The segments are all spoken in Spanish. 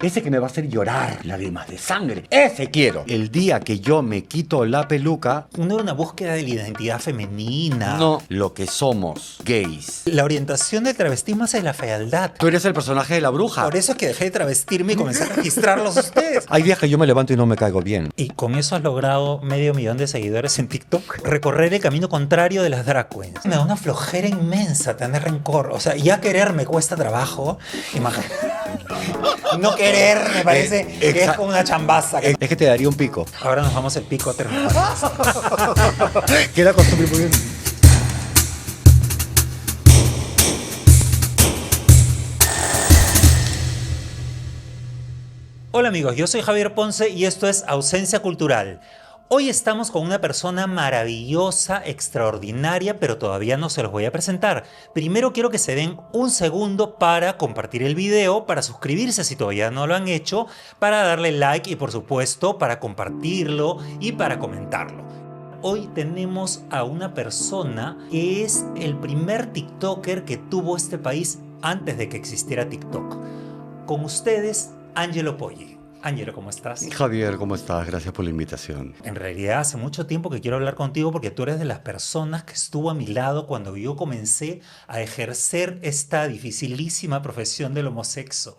Ese que me va a hacer llorar lágrimas de sangre. Ese quiero. El día que yo me quito la peluca... No era una búsqueda de la identidad femenina. No, lo que somos, gays. La orientación del travestismo es la fealdad. Tú eres el personaje de la bruja. Por eso es que dejé de travestirme y comencé a registrarlos a ustedes. Hay días que yo me levanto y no me caigo bien. Y con eso has logrado 500.000 de seguidores en TikTok. Recorrer el camino contrario de las drag queens. Me da una flojera inmensa tener rencor. O sea, ya querer me cuesta trabajo. Imagínate. No querer me parece que es como una chambaza. Es que te daría un pico. Ahora nos vamos el pico a terminar. Queda costumbre muy bien. Hola amigos, yo soy Javier Ponce y esto es Ausencia Cultural. Hoy estamos con una persona maravillosa, extraordinaria, pero todavía no se los voy a presentar. Primero quiero que se den un segundo para compartir el video, para suscribirse si todavía no lo han hecho, para darle like y por supuesto para compartirlo y para comentarlo. Hoy tenemos a una persona que es el primer TikToker que tuvo este país antes de que existiera TikTok. Con ustedes, Angelo Poggi. Angelo, ¿cómo estás? Javier, ¿cómo estás? Gracias por la invitación. En realidad hace mucho tiempo que quiero hablar contigo porque tú eres de las personas que estuvo a mi lado cuando yo comencé a ejercer esta dificilísima profesión del homosexo.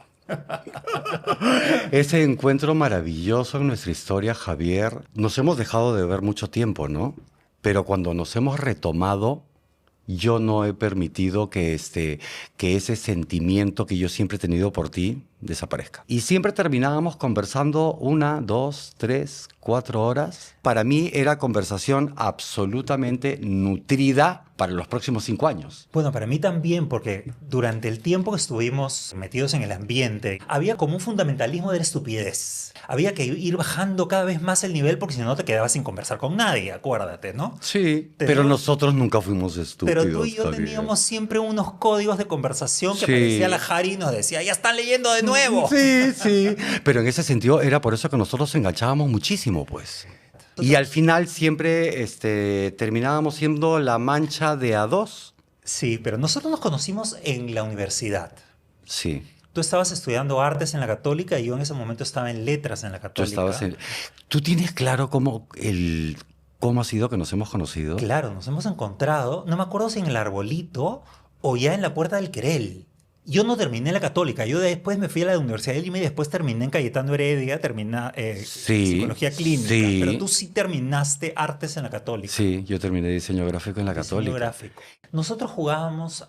Ese encuentro maravilloso en nuestra historia, Javier, nos hemos dejado de ver mucho tiempo, ¿no? Pero cuando nos hemos retomado, yo no he permitido que ese sentimiento que yo siempre he tenido por ti desaparezca. Y siempre terminábamos conversando 1, 2, 3, 4 horas. Para mí era conversación absolutamente nutrida para los próximos 5 años. Bueno, para mí también, porque durante el tiempo que estuvimos metidos en el ambiente, había como un fundamentalismo de la estupidez. Había que ir bajando cada vez más el nivel porque si no te quedabas sin conversar con nadie, acuérdate, ¿no? Sí, pero nosotros nunca fuimos estúpidos. Pero tú y yo Javier. teníamos siempre unos códigos de conversación que Sí. aparecía la Jari y nos decía, ya están leyendo de nuevo. Sí, sí. Pero en ese sentido era por eso que nosotros enganchábamos muchísimo, pues. Y al final siempre terminábamos siendo la mancha de a dos. Sí, pero nosotros nos conocimos en la universidad. Sí. Tú estabas estudiando artes en la Católica y yo en ese momento estaba en letras en la Tú Católica. estabas en... ¿Tú tienes claro cómo ha sido que nos hemos conocido? Claro, nos hemos encontrado, no me acuerdo si en el Arbolito o ya en la Puerta del Querel. Yo no terminé la Católica, yo después me fui a la Universidad de Lima y después terminé en Cayetano Heredia, Sí, psicología clínica, sí. pero tú sí terminaste artes en la Católica. Sí, yo terminé diseño gráfico en la Diseño Católica. gráfico. Nosotros jugábamos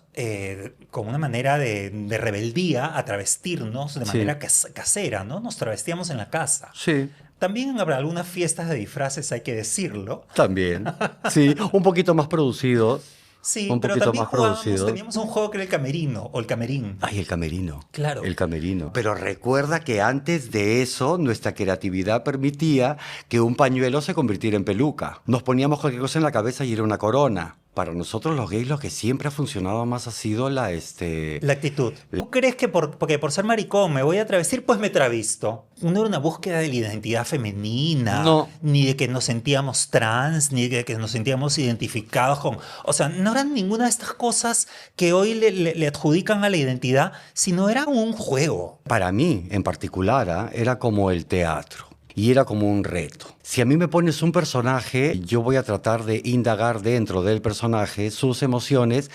con una manera de rebeldía a travestirnos de Sí. manera casera, ¿no? Nos travestíamos en la casa. Sí, También habrá algunas fiestas de disfraces, hay que decirlo. también. Sí, un poquito más producido. Sí, Un pero poquito también más jugábamos, producido. teníamos un juego que era el camerino o el camerín. Ay, el camerino. Claro. El camerino. Pero recuerda que antes de eso, nuestra creatividad permitía que un pañuelo se convirtiera en peluca. Nos poníamos cualquier cosa en la cabeza y era una corona. Para nosotros los gays lo que siempre ha funcionado más ha sido La actitud. ¿Tú crees que porque por ser maricón me voy a travestir? Pues me travisto. No era una búsqueda de la identidad femenina, No. ni de que nos sentíamos trans, ni de que nos sentíamos identificados con... O sea, no eran ninguna de estas cosas que hoy le adjudican a la identidad, sino era un juego. Para mí, en particular, era como el teatro. Y era como un reto. Si a mí me pones un personaje, yo voy a tratar de indagar dentro del personaje sus emociones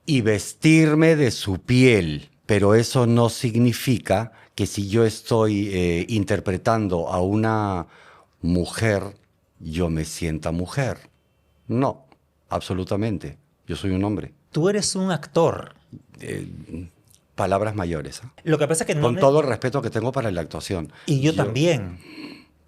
y vestirme de su piel. Pero eso no significa que si yo estoy interpretando a una mujer, yo me sienta mujer. No, absolutamente. Yo soy un hombre. Tú eres un actor. Palabras mayores. ¿Eh? Lo que pasa es que no... Con todo el respeto que tengo para la actuación. Y yo también.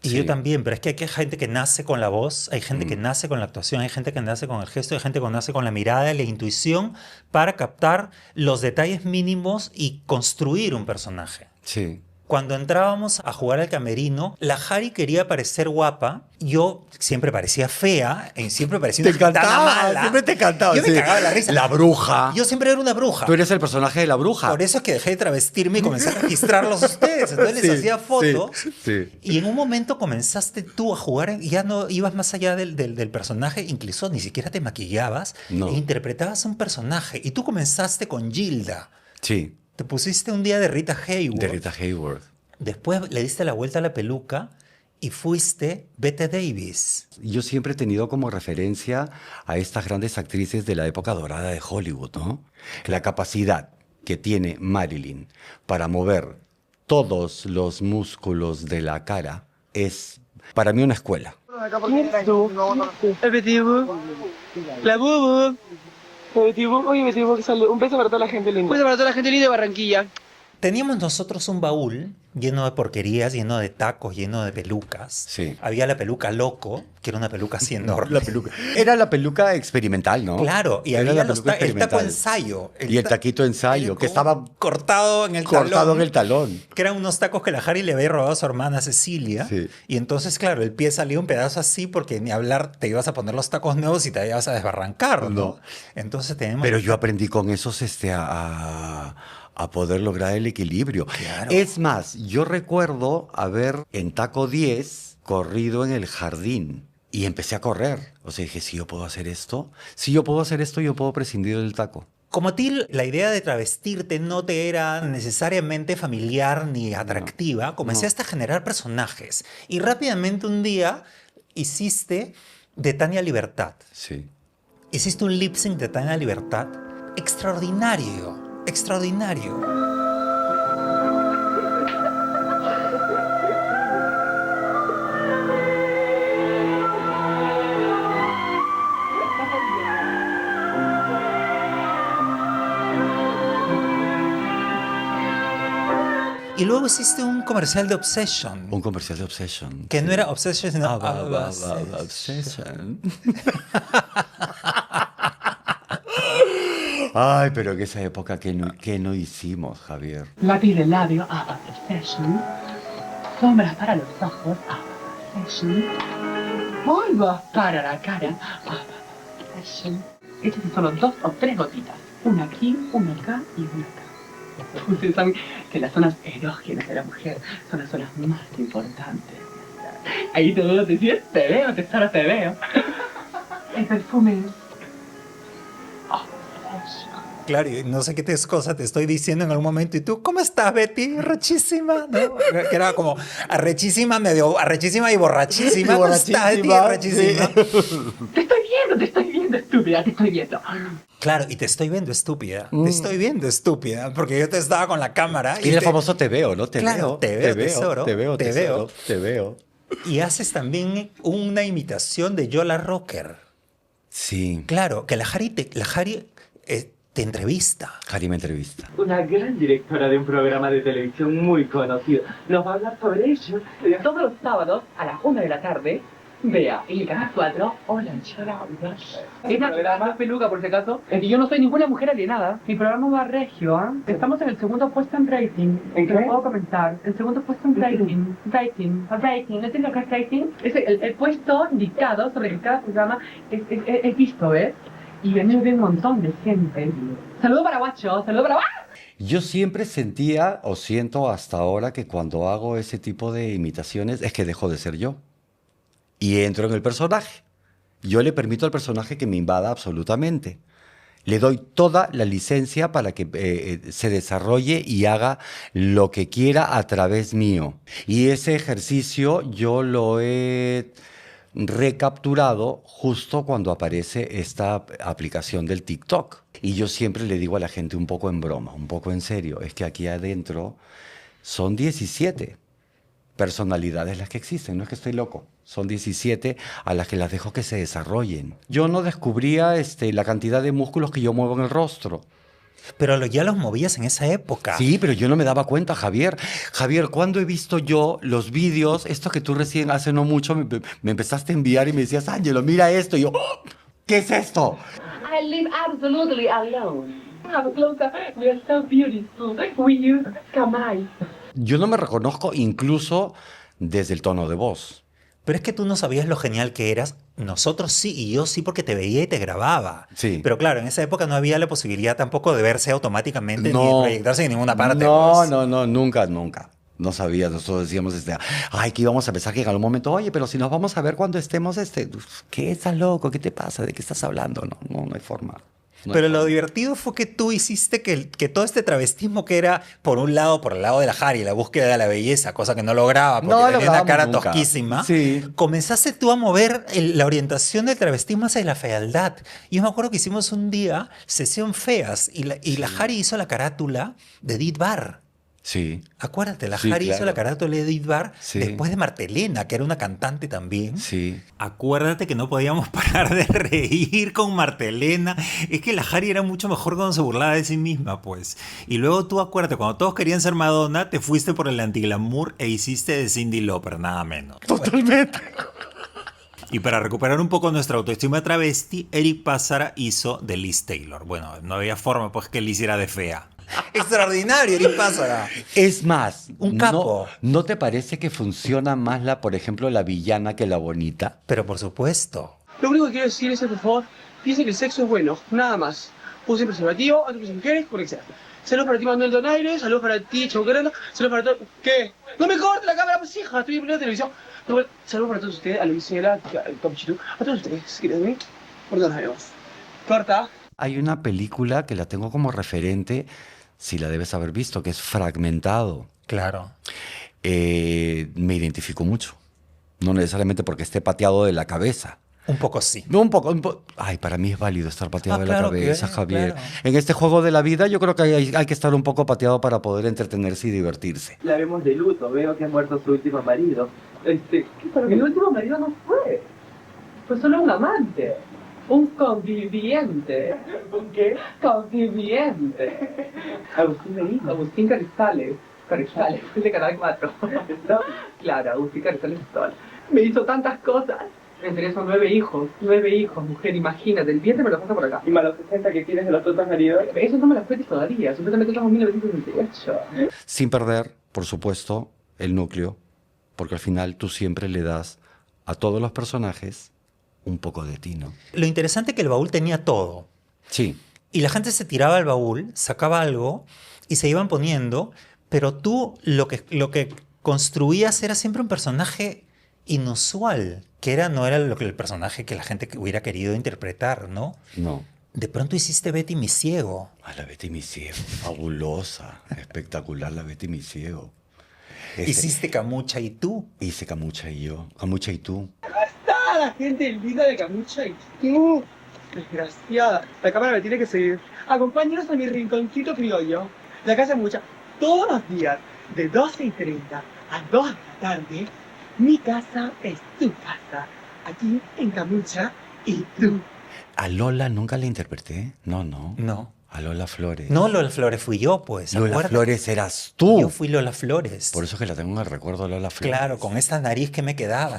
Y Sí. yo también, pero es que hay gente que nace con la voz, hay gente que nace con la actuación, hay gente que nace con el gesto, hay gente que nace con la mirada y la intuición para captar los detalles mínimos y construir un personaje. Sí. Cuando entrábamos a jugar al camerino, la Jari quería parecer guapa. Yo siempre parecía fea, siempre parecía una gitana mala. siempre te encantaba. Yo me sí. cagaba de la risa. La bruja. Yo siempre era una bruja. Tú eres el personaje de la bruja. Por eso es que dejé de travestirme y comencé a registrarlos a ustedes. Entonces les hacía fotos. Sí. Y en un momento comenzaste tú a jugar y ya no ibas más allá del personaje, incluso ni siquiera te maquillabas No. e interpretabas un personaje. Y tú comenzaste con Gilda. Sí. Te pusiste un día de Rita Hayworth. De Rita Hayworth. Después le diste la vuelta a la peluca y fuiste Bette Davis. Yo siempre he tenido como referencia a estas grandes actrices de la época dorada de Hollywood, ¿no? La capacidad que tiene Marilyn para mover todos los músculos de la cara es para mí una escuela. ¿Quién eres tú? El Betibu. La Bubu. El Betibu. Oye, Betibu, que sale. Un beso para toda la gente linda. Un beso para toda la gente linda de Barranquilla. Teníamos nosotros un baúl lleno de porquerías, lleno de tacos, lleno de pelucas. Sí. Había la peluca loco, que era una peluca así enorme. La peluca. Era la peluca experimental, ¿no? Claro, y Era había la peluca el taco experimental. ensayo. Y el taquito ensayo, que estaba cortado en el cortado talón. en el talón. Que eran unos tacos que la Harry le había robado a su hermana Cecilia. Sí. Y entonces, claro, el pie salía un pedazo así porque ni hablar te ibas a poner los tacos nuevos y te ibas a desbarrancar, ¿no? No. Entonces tenemos... Pero yo aprendí con esos a poder lograr el equilibrio. Claro. Es más, yo recuerdo haber en taco 10 corrido en el jardín y empecé a correr. O sea, dije, si yo puedo hacer esto, yo puedo prescindir del taco. Como a ti la idea de travestirte no te era necesariamente familiar ni atractiva, comenzaste a generar personajes. Y rápidamente un día hiciste de Tania Libertad. Sí. Hiciste un lip sync de Tania Libertad extraordinario, extraordinario. Y luego hiciste un comercial de Obsession. Un comercial de Obsession. Que no sí. era Obsession, sino Obsession. Ay, pero en esa época, ¿qué no hicimos, Javier? Lápiz de labio, Obsession. Sombras para los ojos, Obsession. Polvos para la cara, Obsession. Estas son solo 2 o 3 gotitas. Una aquí, una acá y una acá. Ustedes saben que las zonas erógenas de la mujer son las zonas más importantes. Ahí te veo, te decía, te veo, tesoro, te veo. El perfume. Claro, y no sé qué cosa te estoy diciendo en algún momento. Y tú, ¿cómo estás, Betty? Rechísima, ¿no? Que era como arrechísima, medio arrechísima y borrachísima. ¿Cómo estás, Betty? Arrechísima. Te estoy viendo, estúpida, te estoy viendo. Claro, y te estoy viendo estúpida. Te estoy viendo estúpida. Porque yo te estaba con la cámara. Y el famoso te veo, ¿no? Claro, te veo, tesoro. Te veo, te tesoro, veo. te veo. Y haces también una imitación de Yola Rocker. Sí. Claro, que la Harry te entrevista. Harry me entrevista. Una gran directora de un programa de televisión muy conocido. Nos va a hablar sobre ello todos los sábados a las 1 de la tarde. Vea, en el canal 4, Hola Yola. Es una programa peluca, por si acaso. Es que yo no soy ninguna mujer alienada. Mi programa va regio, ¿ah? Estamos en el segundo puesto en rating. ¿En qué? Lo puedo comentar. El segundo puesto en rating. Rating. ¿No sé lo que es rating? Es el puesto dictado sobre que cada programa es visto, ¿ves? Y venimos de un montón de gente. Saludo para Guacho, saludo para... Yo siempre sentía, o siento hasta ahora, que cuando hago ese tipo de imitaciones es que dejo de ser yo. Y entro en el personaje. Yo le permito al personaje que me invada absolutamente. Le doy toda la licencia para que se desarrolle y haga lo que quiera a través mío. Y ese ejercicio yo lo he recapturado justo cuando aparece esta aplicación del TikTok. Y yo siempre le digo a la gente un poco en broma, un poco en serio, es que aquí adentro son 17 personalidades las que existen, no es que estoy loco, son 17 a las que las dejo que se desarrollen. Yo no descubría la cantidad de músculos que yo muevo en el rostro. Pero ya los movías en esa época. Sí, pero yo no me daba cuenta, Javier. Javier, ¿cuándo he visto yo los vídeos, estos que tú recién hace no mucho me empezaste a enviar y me decías, Ángelo, mira esto? Y yo, ¡oh! ¿Qué es esto? I live absolutely alone. Have a closer. We are so beautiful. We use Kamai. Yo no me reconozco incluso desde el tono de voz. Pero es que tú no sabías lo genial que eras. Nosotros sí, y yo sí porque te veía y te grababa. Sí. Pero claro, en esa época no había la posibilidad tampoco de verse automáticamente ni de proyectarse en ninguna parte. No, pues. no, nunca. No sabía, nosotros decíamos, ay, que íbamos a pensar que en algún momento, oye, pero si nos vamos a ver cuando estemos, ¿qué estás loco? ¿Qué te pasa? ¿De qué estás hablando? No hay forma. Pero lo divertido fue que tú hiciste que todo este travestismo que era, por un lado, por el lado de la Harry, la búsqueda de la belleza, cosa que no lograba porque No tenía una lográbamos cara nunca. tosquísima, Sí. comenzaste tú a mover la orientación del travestismo hacia la fealdad. Yo me acuerdo que hicimos un día sesión feas y la Harry hizo la carátula de Edith Bar. Sí. Acuérdate, la Sí, Harry hizo claro. la carátula de Edith Bar Sí. después de Martelena, que era una cantante también. Sí. Acuérdate que no podíamos parar de reír con Martelena. Es que la Harry era mucho mejor cuando se burlaba de sí misma, pues. Y luego tú acuérdate, cuando todos querían ser Madonna, te fuiste por el antiglamour e hiciste de Cyndi Lauper, nada menos. Totalmente. Y para recuperar un poco nuestra autoestima travesti, Eric Pázara hizo de Liz Taylor. Bueno, no había forma pues que Liz hiciera de fea. Extraordinario, Eric Pázara. Es más, Un capo. ¿No te parece que funciona más por ejemplo, la villana que la bonita? Pero por supuesto. Lo único que quiero decir es que, por favor, piensen que el sexo es bueno, nada más. Usen preservativo, antes mujeres, por que sea. Saludos para ti, Manuel Donaire, saludos para ti, Chauquerano, saludos para todos. ¿Qué? ¡No me cortes la cámara, pues hija! Estoy en la televisión. No, bueno, saludos para todos ustedes, a Luisela, a Capuchito, a todos ustedes, ¿quieren mí? Por todos nos vemos. Corta. Hay una película que la tengo como referente, si la debes haber visto, que es Fragmentado. Claro. Me identifico mucho. No necesariamente porque esté pateado de la cabeza. Un poco sí. No, un poco. Ay, para mí es válido estar pateado de la claro cabeza, que, Javier. claro. En este juego de la vida yo creo que hay que estar un poco pateado para poder entretenerse y divertirse. La vemos de luto, veo que ha muerto su último marido. Pero el último marido no fue solo un amante. Un conviviente. ¿Un qué? Conviviente. Agustín Benito. Agustín Carrizales. Carrizales, fue de Canal 4. ¿No? Claro, Agustín Carrizales Sol. Me hizo tantas cosas. Entre esos 9 hijos, mujer, imagínate, el vientre me lo pasa por acá. ¿Y más los 60 que tienes de los otros maridos? Eso no me las cuentes todavía, supuestamente estamos en 1968. Sin perder, por supuesto, el núcleo, porque al final tú siempre le das a todos los personajes un poco de ti, ¿no? Lo interesante es que el baúl tenía todo. Sí. Y la gente se tiraba al baúl, sacaba algo y se iban poniendo, pero tú lo que construías era siempre un personaje inusual, que no era el personaje que la gente hubiera querido interpretar, ¿no? No. De pronto hiciste Betty mi ciego. A la Betty mi ciego, fabulosa, espectacular la Betty mi ciego. Hiciste Camucha y tú. Hice Camucha y yo, Camucha y tú. ¡Ah, la gente linda de Camucha y tú! Desgraciada. La cámara me tiene que seguir. Acompáñanos a mi rinconcito criollo. La casa es mucha. Todos los días, de 12:30 a 2 de la tarde, mi casa es tu casa. Aquí en Camucha y tú. A Lola nunca la interpreté. No. No. A Lola Flores. No, Lola Flores fui yo, pues. Lola acuérdate. Flores eras tú. Yo fui Lola Flores. Por eso que la tengo en el recuerdo de Lola Flores. Claro, con esta nariz que me quedaba.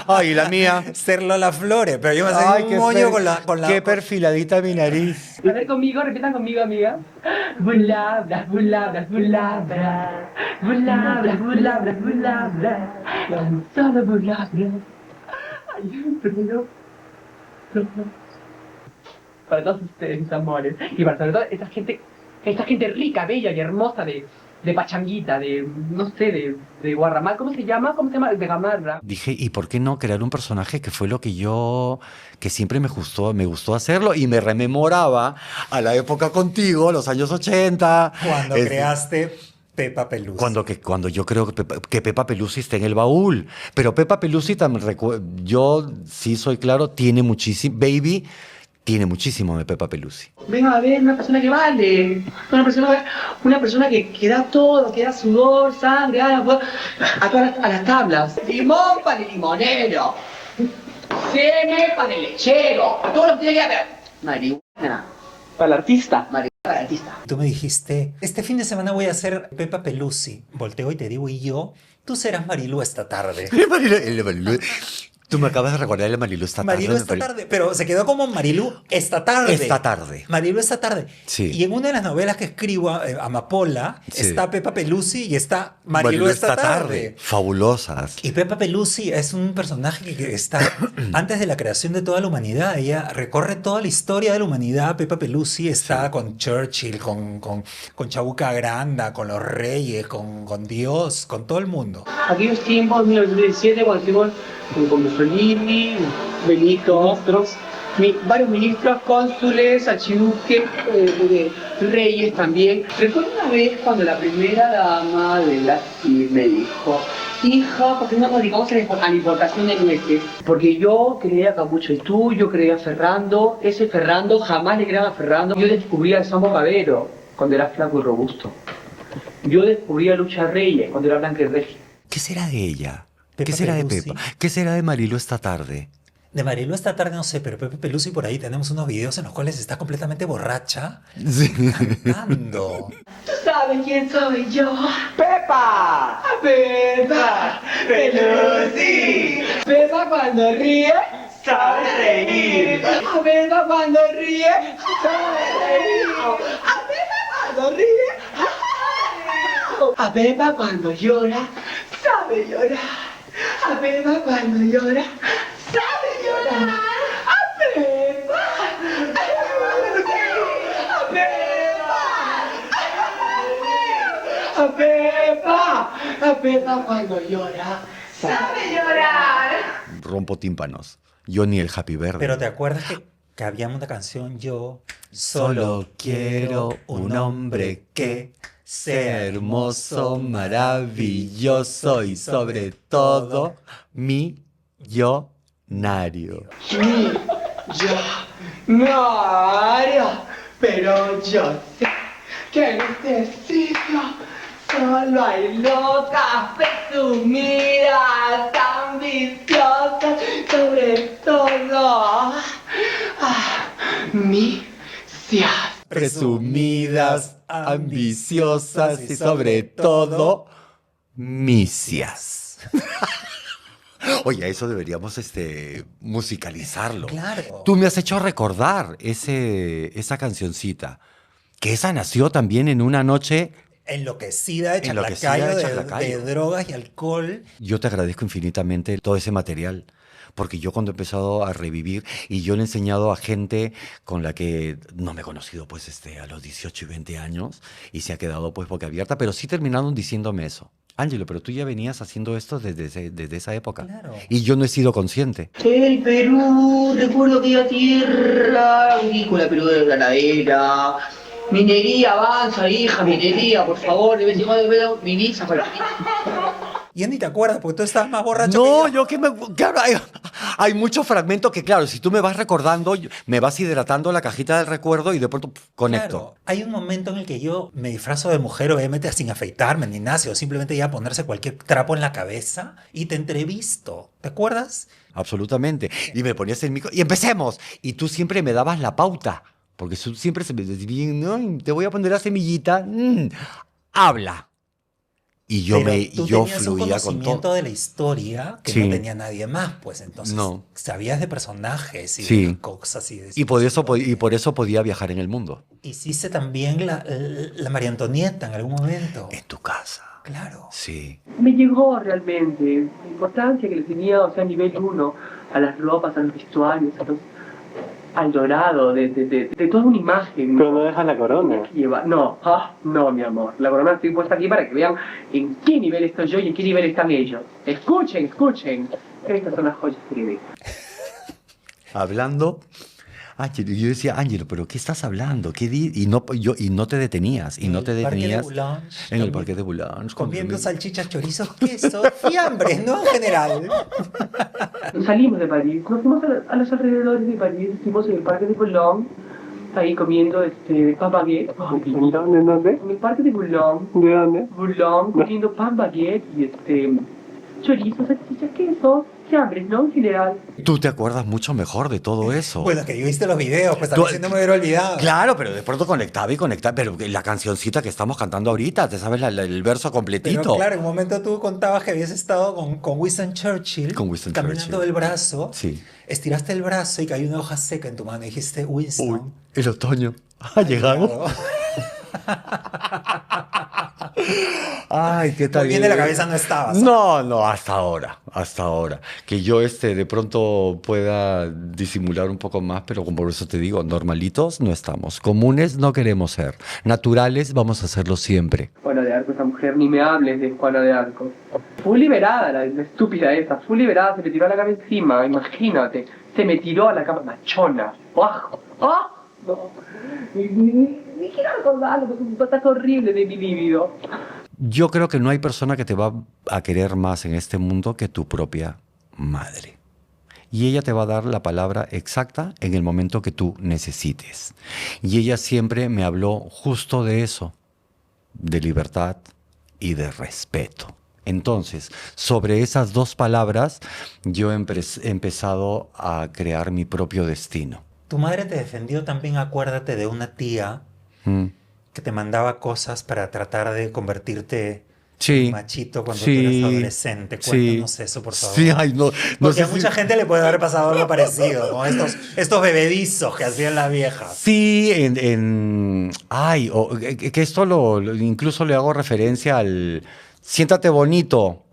Ay, la mía. Ser Lola Flores, pero yo me hacía un moño con la... Qué perfiladita mi nariz. A ver conmigo, repitan conmigo, amiga. Bulabras, bulabras, bulabras. Bulabras, bulabras, bulabras. Solo bulabras. Ay, perdón. Para todos ustedes, mis amores. Y para sobre todo esta gente rica, bella y hermosa de Pachanguita, no sé, de Guarramal. ¿Cómo se llama? De Gamarra. Dije, ¿y por qué no crear un personaje que fue lo que siempre me gustó hacerlo? Y me rememoraba a la época contigo, los años 80. Cuando creaste Pepa Pelusi. Cuando yo creo que Pepa Pelusi está en el baúl. Pero Pepa Pelusi, yo sí soy claro, tiene muchísimo, Baby tiene muchísimo de Pepa Pelusi. Venga a ver, una persona que vale. Una persona que da todo, que da sudor, sangre, a las tablas. Limón para el limonero. Seme para el lechero. Todo lo que tiene que haber. Marihuana. Para el artista. Marihuana para el artista. Tú me dijiste, este fin de semana voy a hacer Pepa Pelusi. Volteo y te digo, y yo, tú serás Marilú esta tarde. Marilú. Tú me acabas de recordar el Marilú esta tarde. Marilú esta tarde, pero se quedó como Marilú esta tarde. Esta tarde. Marilú esta tarde. Sí. Y en una de las novelas que escribo, Amapola, Sí. está Pepa Pelusi y está Marilú esta tarde. Fabulosas. Y Pepa Pelusi es un personaje que está antes de la creación de toda la humanidad. Ella recorre toda la historia de la humanidad. Pepa Pelusi está con Churchill, con Chabuca Granda, con los reyes, con Dios, con todo el mundo. Aquellos tiempos, 1917, cuando estuvimos con Mussolini, Benito, varios ministros, cónsules, archiduques, reyes también. Recuerdo una vez cuando la primera dama de la CIR me dijo: hija, ¿por qué no nos dedicamos a la importación de nueces? Porque yo creía Capucho y tú, yo creía a Ferrando, ese Ferrando, jamás le crean a Ferrando. Yo descubrí al Sambo Cabero cuando era flaco y robusto. Yo descubrí a Lucha Reyes cuando era blanca y regia. ¿Qué será de ella? Pepa ¿Qué será Peluzzi. de Pepa? ¿Qué será de Marilu esta tarde? De Marilu esta tarde no sé, pero Pepe Peluzzi por ahí tenemos unos videos en los cuales está completamente borracha Sí. cantando. ¿Tú sabes quién soy yo? ¡Pepa! ¡Pepa! ¡Peluzzi! Pepa cuando ríe, sabe reír. A Pepa cuando ríe, sabe reír. A Pepa cuando ríe, sabe reír. A Pepa cuando llora, sabe llorar. A Pepa cuando llora, sabe llorar. A Pepa. A Pepa. A Pepa. A Pepa cuando llora, sabe llorar. Rompo tímpanos. Yo ni el Happy Verde. Pero ¿te acuerdas que había una canción yo? Solo quiero un hombre que sea hermoso, maravilloso y sobre todo millonario. Millonario, pero yo sé que necesito solo hay locas, presumidas, ambiciosas, sobre todo misias. Presumidas, ambiciosas y sobre todo misias. Oye, eso deberíamos musicalizarlo. Claro. Tú me has hecho recordar esa cancioncita, que esa nació también en una noche. Enloquecida de Enloquecida Chaclacayo, de de Chaclacayo. drogas y alcohol. Yo te agradezco infinitamente todo ese material, porque yo cuando he empezado a revivir y yo le he enseñado a gente con la que no me he conocido pues a los 18 y 20 años y se ha quedado pues boca abierta, pero sí terminaron diciéndome eso. Ángelo, pero tú ya venías haciendo esto desde esa época. Claro. Y yo no he sido consciente. El Perú, recuerdo que era tierra agrícola, Perú de ganadera. Minería, avanza, hija, minería, por favor, de vez en cuando veo minis para ti. Ya ni te acuerdas porque tú estabas más borracho No, que yo. yo que me... Claro, hay muchos fragmentos que, claro, si tú me vas recordando, me vas hidratando la cajita del recuerdo y de pronto conecto. Claro, hay un momento en el que yo me disfrazo de mujer, obviamente sin afeitarme ni nada, o simplemente ya ponerse cualquier trapo en la cabeza y te entrevisto. ¿Te acuerdas? Absolutamente. Y me ponías el micro y empecemos. Y tú siempre me dabas la pauta. Porque tú siempre se me decía, no, te voy a poner la semillita. Habla. Y yo, Pero tú yo tenías un fluía con conocimiento todo. de la historia que Sí. no tenía nadie más, pues entonces No. sabías de personajes y Sí. de cosas y de Y por eso podía viajar en el mundo. Hiciste también la María Antonieta en algún momento. En tu casa. Claro. Sí. Me llegó realmente la importancia que le tenía, o sea, a nivel 1, a las ropas, a los vestuarios, al dorado, de toda una imagen. Pero no dejas la corona. No, no, mi amor. La corona estoy puesta aquí para que vean en qué nivel estoy yo y en qué nivel están ellos. Escuchen, escuchen. Estas son las joyas que le dejo. Hablando, Ángelo, yo decía, Ángelo, ¿pero qué estás hablando? Y no te detenías, y no te detenías en el parque de Boulogne. Comiendo salchichas, chorizos, queso, fiambres, ¿no? En general. Salimos de París, nos fuimos a los alrededores de París, estuvimos en el parque de Boulogne, ahí comiendo pan baguette. ¿En dónde? En el parque de Boulogne, ¿De dónde? comiendo pan baguette y chorizos, salchichas, queso, fiambres, ¿no? En general. Tú te acuerdas mucho mejor de todo eso. Bueno, que yo viste los videos, pues también si no me hubiera olvidado. Claro, pero de pronto conectaba. Pero la cancioncita que estamos cantando ahorita, ¿te sabes el verso completito? Pero claro, en un momento tú contabas que habías estado con Winston Churchill, Con Winston caminando Churchill. del brazo, Sí. estiraste el brazo y cayó una hoja seca en tu mano y dijiste, Winston. Uy, el otoño ha llegado. Ay, qué tal. Muy bien de la cabeza no estabas. No, hasta ahora. Que yo de pronto pueda disimular un poco más, pero como por eso te digo, normalitos no estamos. Comunes no queremos ser. Naturales vamos a hacerlo siempre. Juana de Arco, esa mujer, ni me hables de Juana de Arco. Fue liberada la estúpida esa, fue liberada, se me tiró a la cama encima, imagínate. Se me tiró a la cama machona. ¡Ah! ¡Ah! No. Ni quiero recordarlo, porque es un pasaje horrible de mi libido. Yo creo que no hay persona que te va a querer más en este mundo que tu propia madre. Y ella te va a dar la palabra exacta en el momento que tú necesites. Y ella siempre me habló justo de eso, de libertad y de respeto. Entonces, sobre esas dos palabras, yo he empezado a crear mi propio destino. Tu madre te defendió también, acuérdate, de una tía que te mandaba cosas para tratar de convertirte en machito cuando tú eras adolescente. Cuéntanos eso, por favor. Sí, ay, no Porque sé a mucha gente le puede haber pasado algo parecido, con estos bebedizos que hacían las viejas. Sí, que esto incluso le hago referencia al siéntate bonito,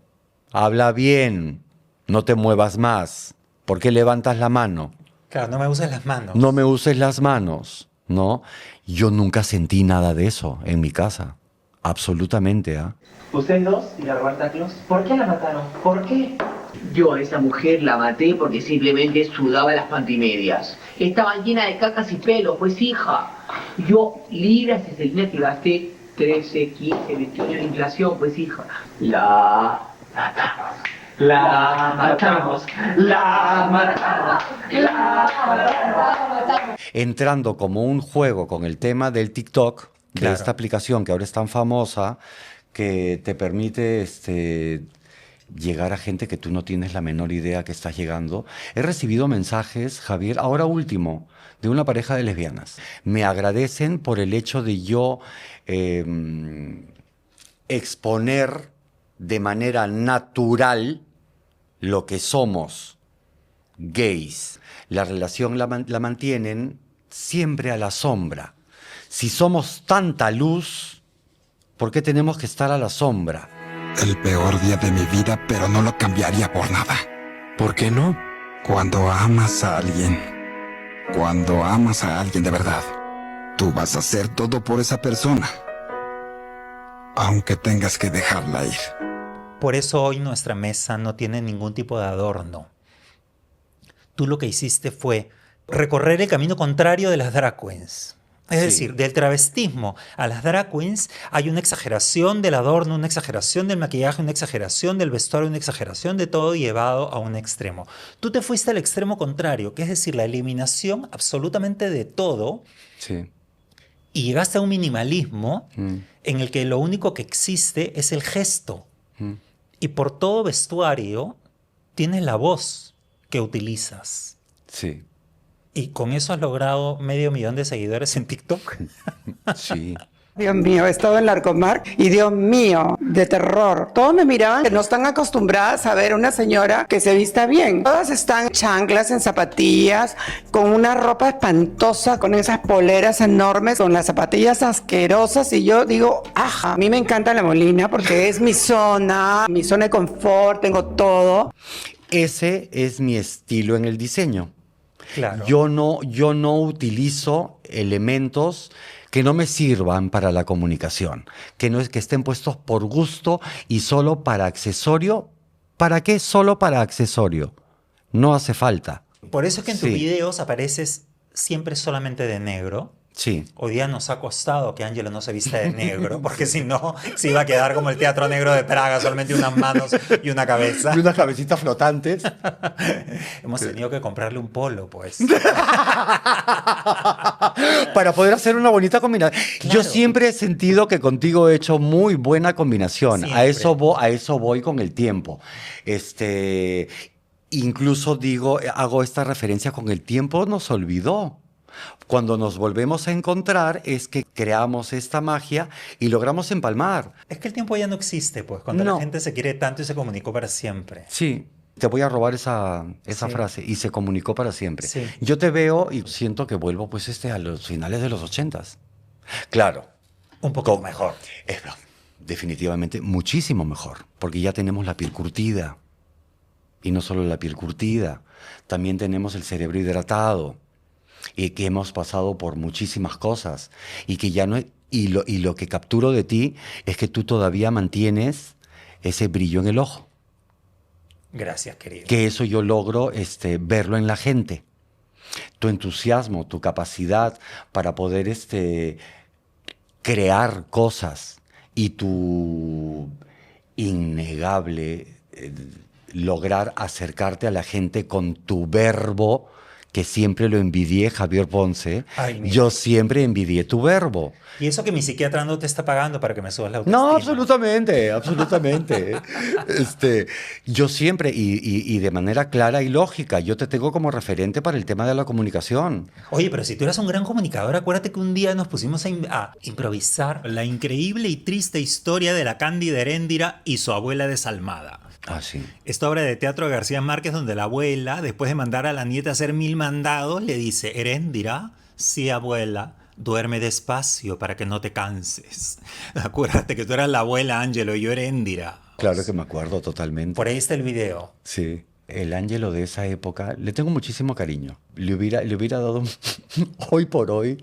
habla bien, no te muevas más. ¿Por qué levantas la mano? Claro, no me uses las manos. No me uses las manos, ¿no? Yo nunca sentí nada de eso en mi casa. Absolutamente, ¿ah? Ustedes dos y la Roberta Claus, ¿por qué la mataron? ¿Por qué? Yo a esa mujer la maté porque simplemente sudaba las pantimedias. Estaban llenas de cacas y pelos, pues hija. Yo libras de dinero que gasté 13, 15, 20 años de inflación, pues hija. La matamos. La matamos. La matamos. La matamos. Entrando como un juego con el tema del TikTok, de esta aplicación que ahora es tan famosa, que te permite llegar a gente que tú no tienes la menor idea que estás llegando. He recibido mensajes, Javier, ahora último, de una pareja de lesbianas. Me agradecen por el hecho de yo exponer de manera natural lo que somos gays. La relación la mantienen siempre a la sombra. Si somos tanta luz, ¿por qué tenemos que estar a la sombra? El peor día de mi vida, pero no lo cambiaría por nada. ¿Por qué no? Cuando amas a alguien de verdad, tú vas a hacer todo por esa persona, aunque tengas que dejarla ir. Por eso hoy nuestra mesa no tiene ningún tipo de adorno. Tú lo que hiciste fue recorrer el camino contrario de las drag queens. Es decir, del travestismo a las drag queens hay una exageración del adorno, una exageración del maquillaje, una exageración del vestuario, una exageración de todo llevado a un extremo. Tú te fuiste al extremo contrario, que es decir, la eliminación absolutamente de todo. Sí. Y llegaste a un minimalismo en el que lo único que existe es el gesto. Y por todo vestuario tienes la voz que utilizas. Sí. Y con eso has logrado 500,000 de seguidores en TikTok. Sí. Dios mío, he estado en Larcomar y Dios mío, de terror. Todos me miraban que no están acostumbradas a ver una señora que se vista bien. Todas están chanclas, en zapatillas, con una ropa espantosa, con esas poleras enormes, con las zapatillas asquerosas. Y yo digo, ajá, a mí me encanta La Molina porque es mi zona de confort, tengo todo. Ese es mi estilo en el diseño. Claro. Yo no utilizo elementos que no me sirvan para la comunicación, que no es que estén puestos por gusto y solo para accesorio. ¿Para qué? Solo para accesorio. No hace falta. Por eso es que en tus videos apareces siempre solamente de negro. Sí. Hoy día nos ha costado que Ángelo no se vista de negro, porque si no, se iba a quedar como el Teatro Negro de Praga, solamente unas manos y una cabeza. Y unas cabecitas flotantes. Hemos tenido que comprarle un polo, pues. Para poder hacer una bonita combinación. Claro. Yo siempre he sentido que contigo he hecho muy buena combinación. A eso voy con el tiempo. Incluso hago esta referencia con el tiempo, nos olvidó. Cuando nos volvemos a encontrar es que creamos esta magia y logramos empalmar. Es que el tiempo ya no existe, pues, cuando la gente se quiere tanto y se comunicó para siempre. Sí, te voy a robar esa frase, y se comunicó para siempre. Sí. Yo te veo y siento que vuelvo pues a los finales de los 80s. Claro. Un poco mejor. Definitivamente muchísimo mejor, porque ya tenemos la piel curtida. Y no solo la piel curtida, también tenemos el cerebro hidratado. Y que hemos pasado por muchísimas cosas y que ya no y lo que capturo de ti es que tú todavía mantienes ese brillo en el ojo. Gracias, querido. Que eso yo logro verlo en la gente. Tu entusiasmo, tu capacidad para poder crear cosas y tu innegable lograr acercarte a la gente con tu verbo, que siempre lo envidié, Javier Ponce. Ay, mira. Yo siempre envidié tu verbo. Y eso que mi psiquiatra no te está pagando para que me subas la autoestima. No, absolutamente, absolutamente. Yo siempre, y de manera clara y lógica, yo te tengo como referente para el tema de la comunicación. Oye, pero si tú eras un gran comunicador, acuérdate que un día nos pusimos a improvisar. La increíble y triste historia de la Cándida Heréndira y su abuela desalmada. Ah, sí. Esta obra de teatro de García Márquez, donde la abuela, después de mandar a la nieta a hacer 1000 mandados, le dice: Heréndira, sí, abuela, duerme despacio para que no te canses. Acuérdate que tú eras la abuela, Ángelo, y yo Heréndira. Claro que me acuerdo totalmente. Por ahí está el video. Sí. El Ángelo de esa época, le tengo muchísimo cariño. Le hubiera dado, hoy por hoy,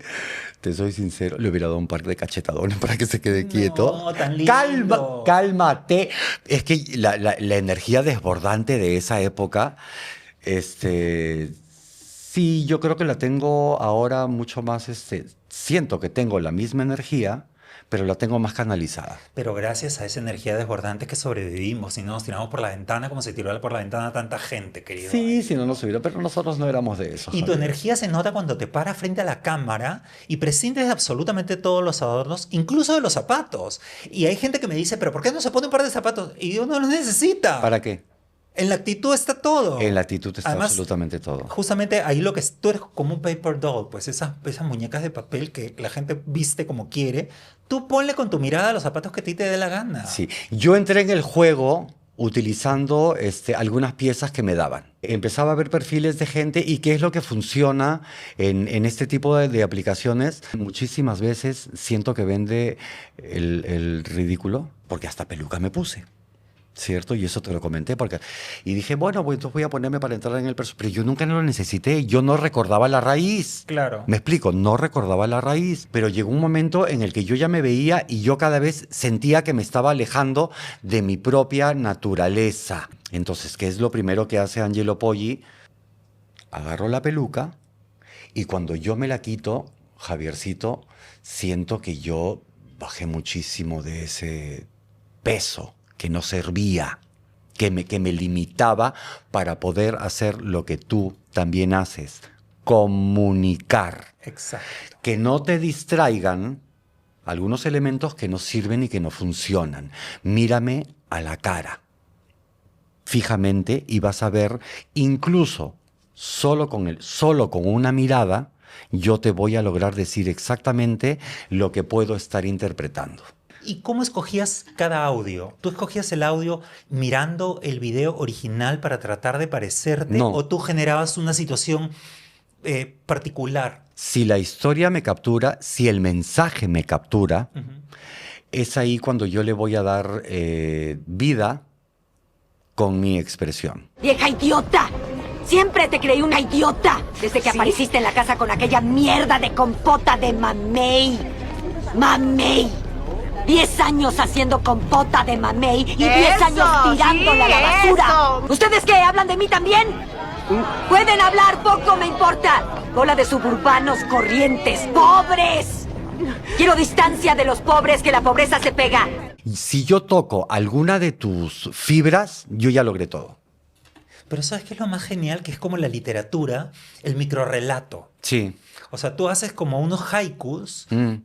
te soy sincero, le hubiera dado un par de cachetadones para que se quede quieto. No, tan lindo. Cálmate. Es que la energía desbordante de esa época, sí, yo creo que la tengo ahora mucho más, siento que tengo la misma energía, pero la tengo más canalizada. Pero gracias a esa energía desbordante que sobrevivimos y no nos tiramos por la ventana como se tiró por la ventana tanta gente, querido. Sí, si no nos hubiera, pero nosotros no éramos de eso. Y tu Javier. energía se nota cuando te paras frente a la cámara y prescindes de absolutamente todos los adornos, incluso de los zapatos. Y hay gente que me dice, pero ¿por qué no se pone un par de zapatos? Y yo no los necesita. ¿Para qué? En la actitud está todo. En la actitud está Además, absolutamente todo. Justamente ahí lo que tú eres como un paper doll, pues esas muñecas de papel que la gente viste como quiere, tú ponle con tu mirada los zapatos que a ti te dé la gana. Sí, yo entré en el juego utilizando algunas piezas que me daban. Empezaba a ver perfiles de gente y qué es lo que funciona en este tipo de aplicaciones. Muchísimas veces siento que vende el ridículo, porque hasta peluca me puse. ¿Cierto? Y eso te lo comenté y dije, bueno, pues entonces voy a ponerme para entrar en el personaje. Pero yo nunca lo necesité, yo no recordaba la raíz. Claro. Me explico, no recordaba la raíz. Pero llegó un momento en el que yo ya me veía y yo cada vez sentía que me estaba alejando de mi propia naturaleza. Entonces, ¿qué es lo primero que hace Angelo Poggi? Agarro la peluca y cuando yo me la quito, Javiercito, siento que yo bajé muchísimo de ese peso que no servía, que me limitaba para poder hacer lo que tú también haces, comunicar. Exacto. Que no te distraigan algunos elementos que no sirven y que no funcionan. Mírame a la cara, fijamente, y vas a ver, incluso solo con una mirada, yo te voy a lograr decir exactamente lo que puedo estar interpretando. ¿Y cómo escogías cada audio? ¿Tú escogías el audio mirando el video original para tratar de parecerte? No. ¿O tú generabas una situación particular? Si la historia me captura, si el mensaje me captura, es ahí cuando yo le voy a dar vida con mi expresión. ¡Vieja idiota! Siempre te creí una idiota desde que apareciste en la casa con aquella mierda de compota de mamey. ¡Mamey! 10 años haciendo compota de mamey y 10 años tirándola a la basura. ¿Ustedes qué? ¿Hablan de mí también? Pueden hablar, poco me importa. Bola de suburbanos corrientes, pobres. Quiero distancia de los pobres, que la pobreza se pega. Si yo toco alguna de tus fibras, yo ya logré todo. Pero ¿sabes qué es lo más genial? Que es como la literatura, el microrrelato. Sí. O sea, tú haces como unos haikus en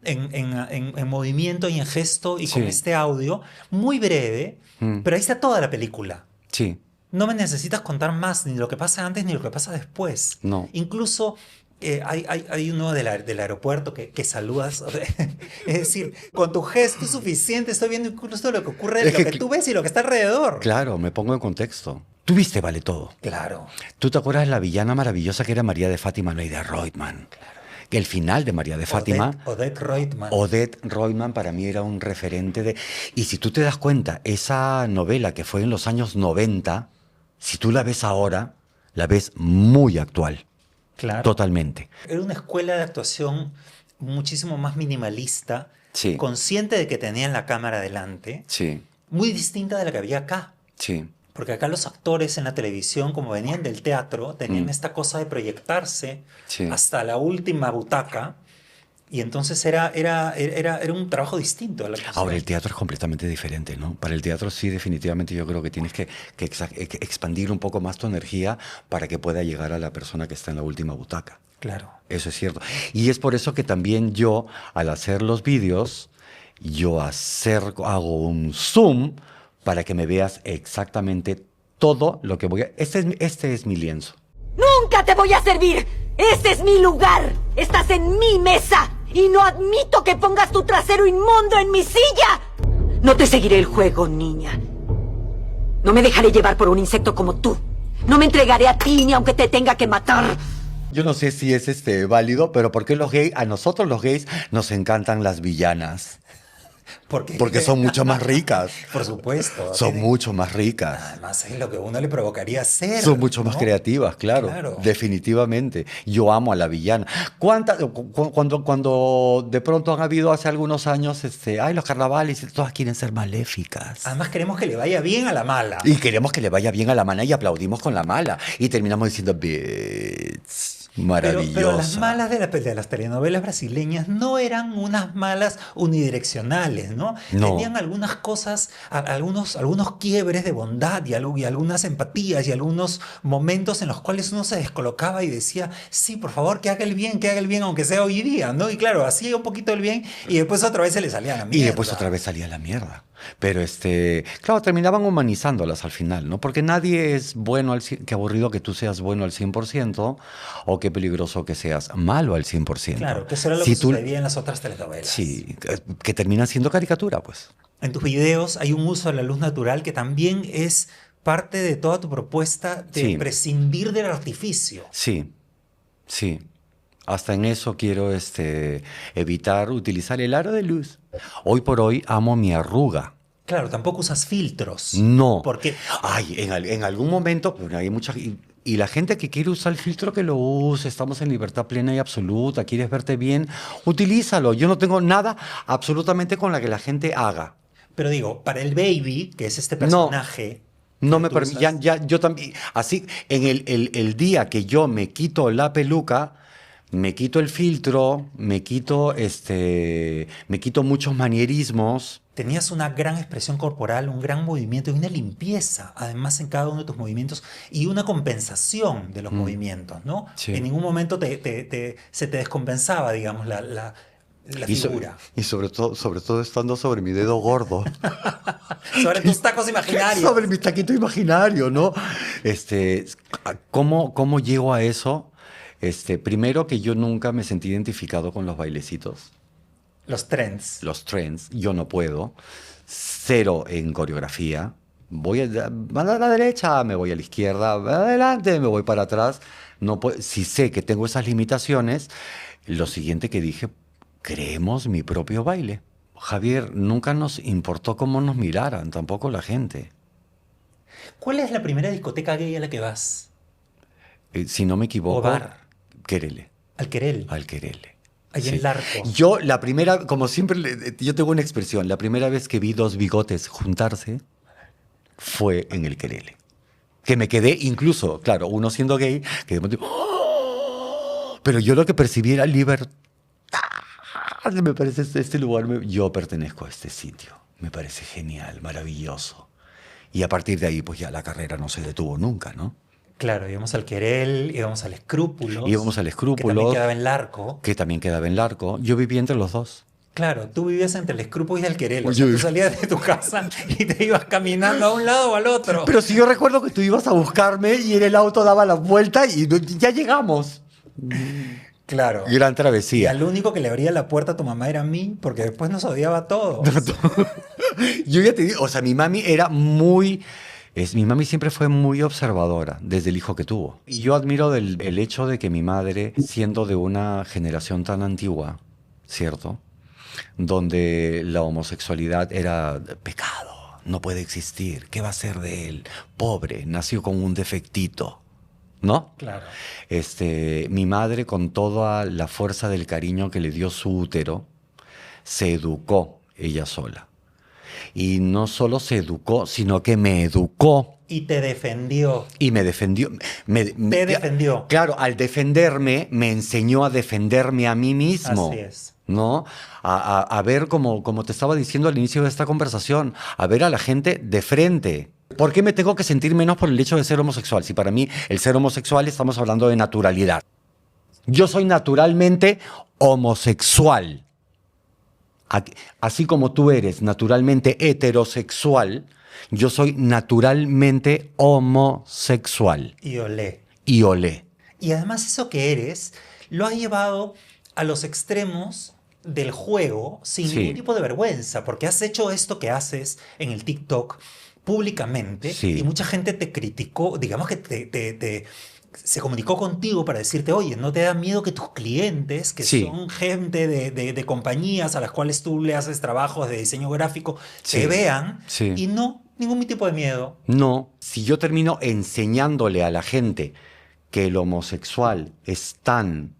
movimiento y en gesto y con Sí. este audio muy breve, pero ahí está toda la película. Sí. No me necesitas contar más ni lo que pasa antes ni lo que pasa después. No. Incluso hay uno del aeropuerto que saludas. Es decir, con tu gesto es suficiente. Estoy viendo incluso lo que ocurre, Es lo que que tú ves y lo que está alrededor. Claro, me pongo en contexto. Tú viste Vale Todo. Claro. ¿Tú te acuerdas de la villana maravillosa que era María de Fátima, Neida Reutemann? Claro. Que el final de María de Fátima... Odette Reutemann. Odette Reutemann para mí era un referente de... Y si tú te das cuenta, esa novela que fue en los años 90, si tú la ves ahora, la ves muy actual. Claro. Totalmente. Era una escuela de actuación muchísimo más minimalista, Sí. consciente de que tenían la cámara delante, Sí. muy distinta de la que había acá. Sí. Porque acá los actores en la televisión, como venían del teatro, tenían esta cosa de proyectarse Sí. hasta la última butaca. Y entonces era un trabajo distinto. A la que Ahora, se- el teatro es completamente diferente, ¿no? Para el teatro sí, definitivamente yo creo que tienes que expandir un poco más tu energía para que pueda llegar a la persona que está en la última butaca. Claro. Eso es cierto. Y es por eso que también yo, al hacer los vídeos, hago un zoom para que me veas exactamente todo lo que voy a... Este es mi lienzo. ¡Nunca te voy a servir! ¡Este es mi lugar! ¡Estás en mi mesa! ¡Y no admito que pongas tu trasero inmundo en mi silla! No te seguiré el juego, niña. No me dejaré llevar por un insecto como tú. No me entregaré a ti ni aunque te tenga que matar. Yo no sé si es válido, pero ¿por qué a nosotros los gays nos encantan las villanas? Porque son mucho más ricas. Por supuesto. Son Tienen- mucho más ricas. Además es lo que uno le provocaría hacer. Son mucho más ¿no? creativas, claro, Claro. definitivamente. Yo amo a la villana. Cuando de pronto han habido hace algunos años, los carnavales, todas quieren ser maléficas. Además queremos que le vaya bien a la mala. Y queremos que le vaya bien a la mala y aplaudimos con la mala. Y terminamos diciendo, "Bitch, maravillosa". Pero las malas de las telenovelas brasileñas no eran unas malas unidireccionales, ¿no? No. Tenían algunas cosas, algunos quiebres de bondad y algunas empatías y algunos momentos en los cuales uno se descolocaba y decía, sí, por favor, que haga el bien, aunque sea hoy día, ¿no? Y claro, hacía un poquito el bien y después otra vez se le salía la mierda. Y después otra vez salía la mierda. Pero claro, terminaban humanizándolas al final, ¿no? Porque nadie es bueno qué aburrido que tú seas bueno al 100% o qué peligroso que seas malo al 100%. Claro, que eso era lo Si que tú- sucedía en las otras telenovelas. Sí, que termina siendo caricatura, pues. En tus videos hay un uso de la luz natural que también es parte de toda tu propuesta de Sí. prescindir del artificio. Sí, sí. Hasta en eso quiero evitar utilizar el aro de luz. Hoy por hoy amo mi arruga. Claro, tampoco usas filtros. No. Porque Ay, en algún momento, bueno, hay mucha... Y la gente que quiere usar el filtro que lo use, estamos en libertad plena y absoluta, quieres verte bien, utilízalo. Yo no tengo nada absolutamente con la que la gente haga. Pero digo, para el baby, que es este No. personaje. No que me tú permite, usas- yo también, así, en el día que yo me quito la peluca, me quito el filtro, me quito muchos manierismos. Tenías una gran expresión corporal, un gran movimiento y una limpieza, además, en cada uno de tus movimientos y una compensación de los movimientos, ¿no? Sí. En ningún momento se te descompensaba, digamos, la figura. Y sobre todo estando sobre mi dedo gordo. Sobre tus tacos imaginarios. Sobre mi taquito imaginario, ¿no? ¿Cómo llego a eso? Primero que yo nunca me sentí identificado con los bailecitos, Los trends. los trends, yo no puedo. Cero en coreografía. Van a la derecha, me voy a la izquierda, adelante, me voy para atrás. No si sé que tengo esas limitaciones, lo siguiente que dije, creemos mi propio baile. Javier, nunca nos importó cómo nos miraran, tampoco la gente. ¿Cuál es la primera discoteca gay a la que vas? Si no me equivoco, O bar. Querele, Al Querel. al Querele. Ahí Sí. en Larco. Yo, la primera, como siempre, yo tengo una expresión, la primera vez que vi dos bigotes juntarse fue en el Querele. Que me quedé incluso, claro, uno siendo gay, que de momento, ¡oh! Pero yo lo que percibí era libertad. Me parece este lugar, yo pertenezco a este sitio. Me parece genial, maravilloso. Y a partir de ahí, pues ya la carrera no se detuvo nunca, ¿no? Claro, íbamos al Querel, íbamos al Escrúpulos. Íbamos al Que Escrúpulos. también quedaba en Larco. Que también quedaba en Larco. Yo viví entre los dos. Claro, tú vivías entre el Escrúpulos y el Querel. O sea, Oye. tú salías de tu casa y te ibas caminando a un lado o al otro. Pero si yo recuerdo que tú ibas a buscarme y en el auto daba la vuelta y ya llegamos. Claro. Gran Y travesía. al único que le abría la puerta a tu mamá era a mí, porque después nos odiaba a todos. Yo ya te digo, o sea, mi mami era mi mami siempre fue muy observadora desde el hijo que tuvo. Y yo admiro el hecho de que mi madre, siendo de una generación tan antigua, ¿cierto? Donde la homosexualidad era pecado, no puede existir, ¿qué va a ser de él? Pobre, nació con un defectito, ¿no? Claro. Mi madre, con toda la fuerza del cariño que le dio su útero, se educó ella sola. Y no solo se educó, sino que me educó. Y te defendió. Y me defendió. Te defendió. Claro, al defenderme, me enseñó a defenderme a mí mismo. Así es. ¿No? A ver, como te estaba diciendo al inicio de esta conversación, a ver a la gente de frente. ¿Por qué me tengo que sentir menos por el hecho de ser homosexual? Si para mí el ser homosexual estamos hablando de naturalidad. Yo soy naturalmente homosexual. Así como tú eres naturalmente heterosexual, yo soy naturalmente homosexual. Y olé. Y olé. Y además eso que eres lo has llevado a los extremos del juego sin Sí. ningún tipo de vergüenza, porque has hecho esto que haces en el TikTok públicamente Sí. y mucha gente te criticó, digamos que se comunicó contigo para decirte, oye, ¿no te da miedo que tus clientes, que Sí. son gente de compañías a las cuales tú le haces trabajos de diseño gráfico, Sí. te vean? Sí. Y no, ningún tipo de miedo. No, si yo termino enseñándole a la gente que el homosexual es tan...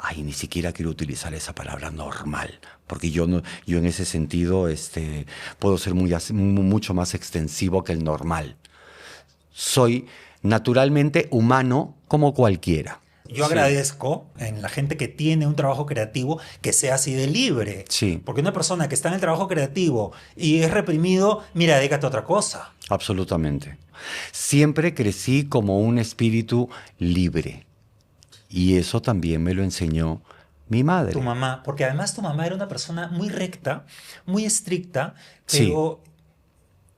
Ay, ni siquiera quiero utilizar esa palabra normal, porque yo en ese sentido puedo ser mucho más extensivo que el normal. Soy naturalmente humano como cualquiera. Yo Sí. agradezco en la gente que tiene un trabajo creativo que sea así de libre. Sí. Porque una persona que está en el trabajo creativo y es reprimido, mira, dedícate a otra cosa. Absolutamente. Siempre crecí como un espíritu libre. Y eso también me lo enseñó mi madre. Tu mamá, porque además tu mamá era una persona muy recta, muy estricta, Sí. pero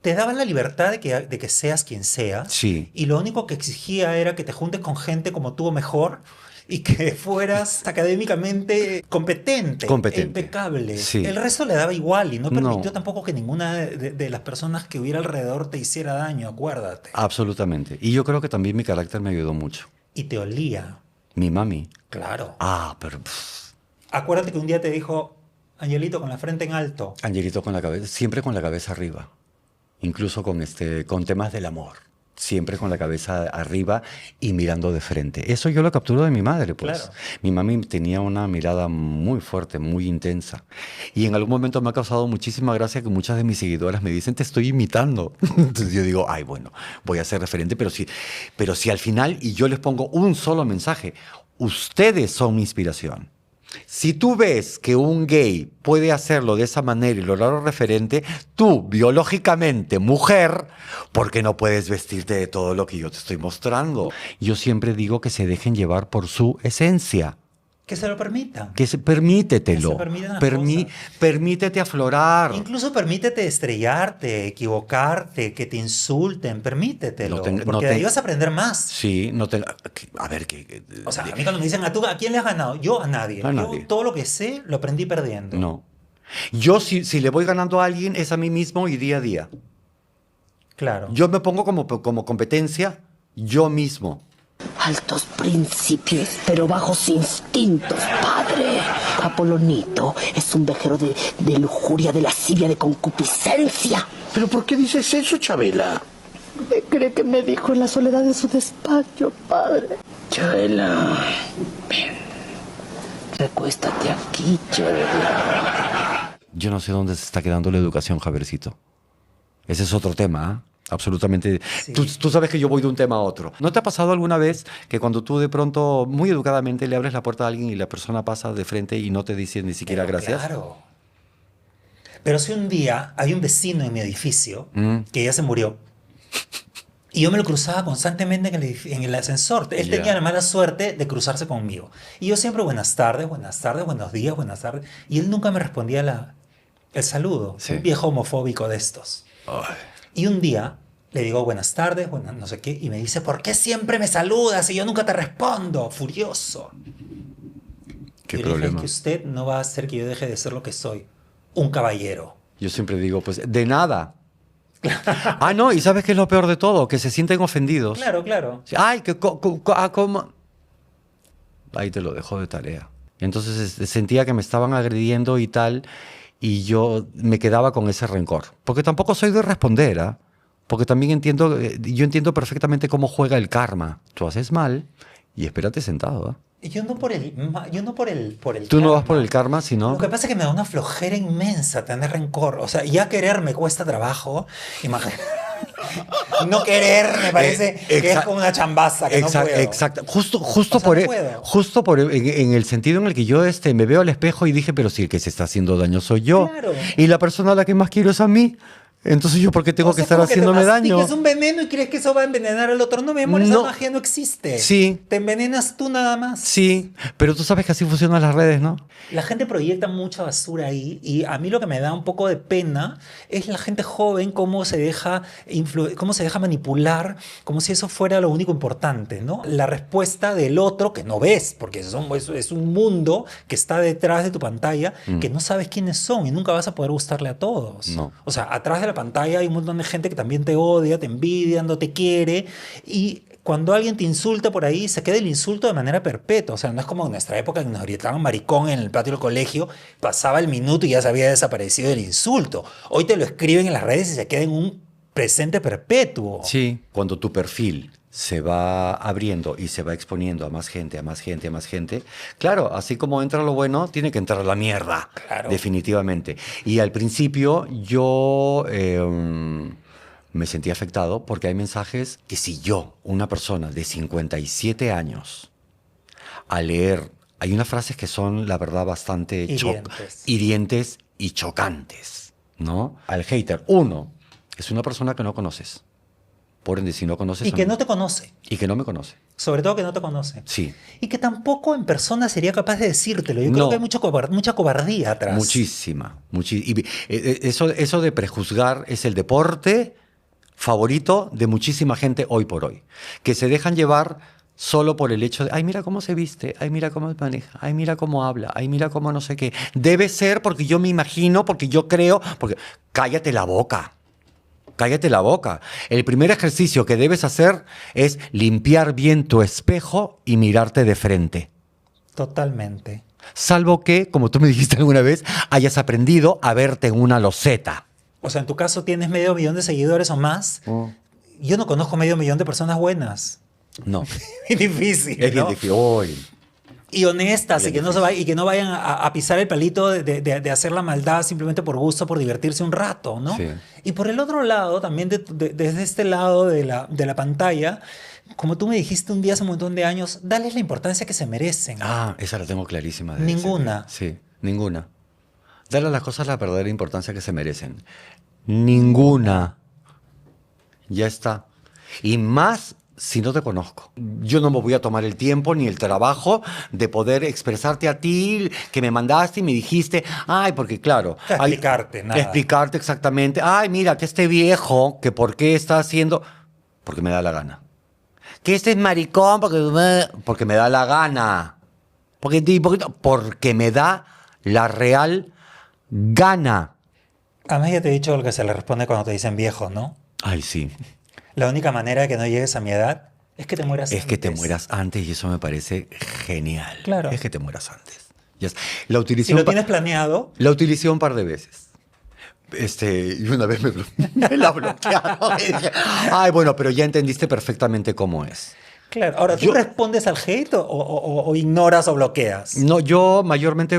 te daba la libertad de que seas quien seas. Sí. Y lo único que exigía era que te juntes con gente como tú o mejor y que fueras académicamente competente, Competente. impecable. Sí. El resto le daba igual y no permitió No. tampoco que ninguna de las personas que hubiera alrededor te hiciera daño, acuérdate. Absolutamente. Y yo creo que también mi carácter me ayudó mucho. Y te olía, Mi mami. claro. Pero... pff, Acuérdate que un día te dijo, Angelito, con la frente en alto. Angelito con la cabeza, siempre con la cabeza arriba. Incluso con temas del amor. Siempre con la cabeza arriba y mirando de frente. Eso yo lo capturo de mi madre, pues. Claro. Mi mami tenía una mirada muy fuerte, muy intensa. Y en algún momento me ha causado muchísima gracia que muchas de mis seguidoras me dicen, te estoy imitando. Entonces yo digo, ay, bueno, voy a ser referente, pero si al final, y yo les pongo un solo mensaje, ustedes son mi inspiración. Si tú ves que un gay puede hacerlo de esa manera y lograrlo referente, tú, biológicamente, mujer, ¿por qué no puedes vestirte de todo lo que yo te estoy mostrando? Yo siempre digo que se dejen llevar por su esencia. Que se lo permitan. Permítetelo. Que se permitan las cosas. Permítete aflorar. Incluso permítete estrellarte, equivocarte, que te insulten, permítetelo. No tenga- porque no de ahí te- vas a aprender más. Sí, no te... A ver, que... O sea, a mí cuando me dicen, ¿a quién le has ganado? Yo a nadie. A Yo nadie. todo lo que sé lo aprendí perdiendo. No. Yo si le voy ganando a alguien es a mí mismo y día a día. Claro. Yo me pongo como competencia yo mismo. Altos principios, pero bajos instintos, padre. Apolonito es un vejero de lujuria, de lascivia, de concupiscencia. ¿Pero por qué dices eso, Chabela? ¿Cree que me dijo en la soledad de su despacho, padre? Chabela, ven. Recuéstate aquí, Chabela. Yo no sé dónde se está quedando la educación, Javiercito. Ese es otro tema, ¿ah? Absolutamente. Sí. Tú sabes que yo voy de un tema a otro. ¿No te ha pasado alguna vez que cuando tú de pronto, muy educadamente, le abres la puerta a alguien y la persona pasa de frente y no te dice ni siquiera Pero gracias? Claro. Pero si un día hay un vecino en mi edificio que ya se murió y yo me lo cruzaba constantemente en el ascensor. Él Ya. tenía la mala suerte de cruzarse conmigo. Y yo siempre buenas tardes, buenos días, buenas tardes. Y él nunca me respondía el saludo. Sí. Un viejo homofóbico de estos. Ay, Y un día le digo buenas tardes, buenas no sé qué, y me dice, ¿por qué siempre me saludas y yo nunca te respondo? Furioso. qué Y le dije, problema. "Es que usted no va a hacer que yo deje de ser lo que soy, un caballero". Yo siempre digo, pues, de nada. No, y ¿sabes qué es lo peor de todo? Que se sienten ofendidos. Claro, claro. Ay, ¿cómo? Ahí te lo dejo de tarea. Entonces sentía que me estaban agrediendo y tal, y yo me quedaba con ese rencor. Porque tampoco soy de responder, ¿ah? Porque también yo entiendo perfectamente cómo juega el karma. Tú haces mal y espérate sentado, ¿ah? Yo no por el... Yo no por el Tú no vas karma. por el karma, sino... Lo que pasa es que me da una flojera inmensa tener rencor. O sea, ya querer me cuesta trabajo. Imagínate. No querer me parece que es como una chambaza que no puedo. Exacto. Justo O sea, por, no puedo. justo por en el sentido en el que yo me veo al espejo y dije, pero si el que se está haciendo daño soy yo. Claro. Y la persona a la que más quiero es a mí. Entonces yo, ¿por qué tengo O que sea, estar como haciéndome te daño? mastiques un veneno y crees que eso va a envenenar al otro. No, mi amor, esa No. magia no existe. Sí. Te envenenas tú nada más. Sí, pero tú sabes que así funcionan las redes, ¿no? La gente proyecta mucha basura ahí y a mí lo que me da un poco de pena es la gente joven, cómo se deja manipular, como si eso fuera lo único importante, ¿no? La respuesta del otro que no ves, porque es un mundo que está detrás de tu pantalla, que no sabes quiénes son y nunca vas a poder gustarle a todos. No. O sea, atrás de la pantalla hay un montón de gente que también te odia, te envidia, no te quiere y cuando alguien te insulta por ahí, se queda el insulto de manera perpetua. O sea, no es como en nuestra época que nos gritaban maricón en el patio del colegio, pasaba el minuto y ya se había desaparecido el insulto. Hoy te lo escriben en las redes y se queda en un presente perpetuo. Sí. Cuando tu perfil se va abriendo y se va exponiendo a más gente, a más gente, a más gente, claro, así como entra lo bueno, tiene que entrar la mierda. Claro. Definitivamente. Y al principio yo... me sentí afectado porque hay mensajes que si yo, una persona de 57 años, al leer, hay unas frases que son, la verdad, bastante hirientes y chocantes, ¿no? Al hater, uno, es una persona que no conoces. Por ende, si no conoces... Y que no te conoce. Y que no me conoce. Sobre todo que no te conoce. Sí. Y que tampoco en persona sería capaz de decírtelo. Yo creo No. que hay mucha cobardía atrás. Muchísima. Y eso de prejuzgar es el deporte favorito de muchísima gente hoy por hoy, que se dejan llevar solo por el hecho de, ay, mira cómo se viste, ay, mira cómo maneja, ay, mira cómo habla, ay, mira cómo no sé qué. Debe ser porque yo me imagino, porque yo creo, porque... Cállate la boca. Cállate la boca. El primer ejercicio que debes hacer es limpiar bien tu espejo y mirarte de frente. Totalmente. Salvo que, como tú me dijiste alguna vez, hayas aprendido a verte en una loseta. O sea, en tu caso tienes 500,000 de seguidores o más. Yo no conozco 500,000 de personas buenas. No. Es difícil, Es bien ¿no? difícil. Uy. Y honestas, Bien y que no vayan a pisar el palito de hacer la maldad simplemente por gusto, por divertirse un rato, ¿no? Sí. Y por el otro lado, también desde este lado de la pantalla, como tú me dijiste un día hace un montón de años, dales la importancia que se merecen. Ah, esa la tengo clarísima. de Ninguna. ese. Sí, ninguna. Dale a las cosas la verdadera importancia que se merecen. Ninguna. Ya está. Y más si no te conozco. Yo no me voy a tomar el tiempo ni el trabajo de poder expresarte a ti, que me mandaste y me dijiste, ay, porque claro... Explicarte, nada. Explicarte exactamente. Ay, mira, que este viejo, que por qué está haciendo... Porque me da la gana. Que este es maricón porque me da la gana. Porque me da la real gana. Además ya te he dicho lo que se le responde cuando te dicen viejo, ¿no? Ay, sí. La única manera de que no llegues a mi edad es que te mueras Es que te antes. mueras antes y eso me parece genial. Claro. Es que te mueras antes. Ya está. La utilicé Si lo un pa- tienes planeado, La utilicé un par de veces. Y una vez me la bloquearon. Y dije, ay, bueno, pero ya entendiste perfectamente cómo es. claro. Ahora, ¿tú Yo- respondes al hate o ignoras o bloqueas? No, yo mayormente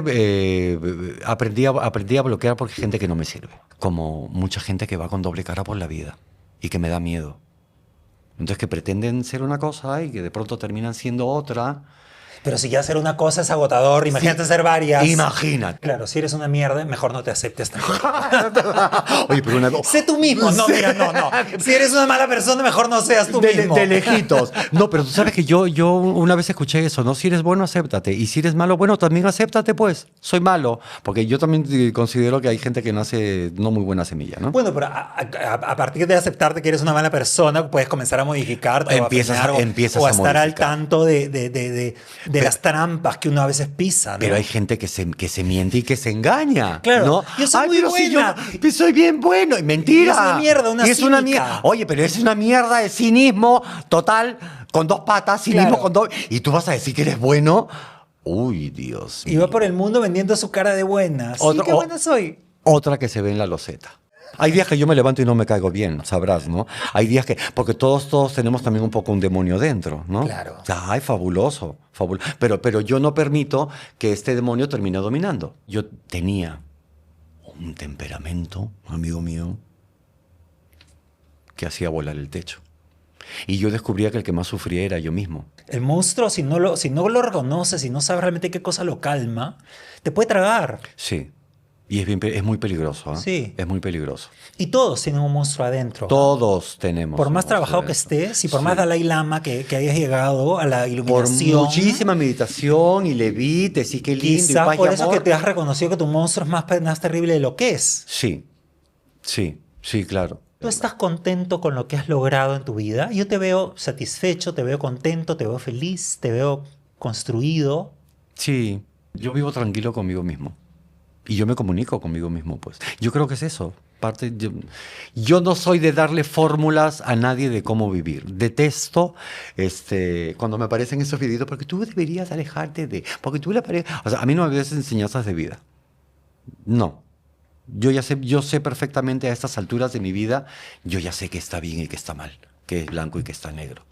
aprendí a bloquear porque hay gente que no me sirve. Como mucha gente que va con doble cara por la vida y que me da miedo. Entonces que pretenden ser una cosa y que de pronto terminan siendo otra. Pero si ya hacer una cosa es agotador, imagínate hacer varias. Imagínate. Claro, si eres una mierda, mejor no te aceptes tampoco. Oye, pero una Sé tú mismo. No, mira, no. Si eres una mala persona, mejor no seas tú mismo. de lejitos. No, pero tú sabes que yo una vez escuché eso, ¿no? Si eres bueno, acéptate. Y si eres malo, bueno, también acéptate, pues. Soy malo. Porque yo también considero que hay gente que nace no muy buena semilla, ¿no? Bueno, pero a partir de aceptarte que eres una mala persona, puedes comenzar a modificarte. Empiezas o a estar al modificar. tanto de las trampas que uno a veces pisa, ¿no? Pero hay gente que se miente y que se engaña. Claro, ¿no? yo soy muy pero si buena. yo soy bien bueno. Y mentira. Y es una mierda, una Y es una cínica. mierda. Oye, pero es una mierda de cinismo total, con dos patas, cinismo Claro. con dos. Y tú vas a decir que eres bueno. Uy, Dios Y mío. va por el mundo vendiendo su cara de buena. Sí, Otro- qué buena soy. Otra que se ve en la loseta. Hay días que yo me levanto y no me caigo bien, sabrás, ¿no? Hay días que... Porque todos tenemos también un poco un demonio dentro, ¿no? Claro. Ay, fabuloso, fabuloso. Pero yo no permito que este demonio termine dominando. Yo tenía un temperamento, amigo mío, que hacía volar el techo. Y yo descubría que el que más sufría era yo mismo. El monstruo, si no lo reconoces, si no sabes realmente qué cosa lo calma, te puede tragar. Sí. Y es muy peligroso, ¿eh? Sí. Es muy peligroso. Y todos tienen un monstruo adentro. Todos tenemos. Por un más monstruo trabajado que dentro. estés y por Sí. más Dalai Lama que hayas llegado a la Por iluminación. muchísima meditación y levites y qué lindo. y Quizás paz y por eso amor. que te has reconocido que tu monstruo es más terrible de lo que es. Sí, sí, claro. ¿Tú estás contento con lo que has logrado en tu vida? Yo te veo satisfecho, te veo contento, te veo feliz, te veo construido. Sí, yo vivo tranquilo conmigo mismo. Y yo me comunico conmigo mismo, pues. Yo creo que es eso. Yo no soy de darle fórmulas a nadie de cómo vivir. Detesto cuando me aparecen esos videitos, porque tú deberías alejarte de... Porque tú le pareces... O sea, a mí no me des enseñanzas de vida. No. Yo sé perfectamente a estas alturas de mi vida, yo ya sé qué está bien y qué está mal, qué es blanco y qué está negro.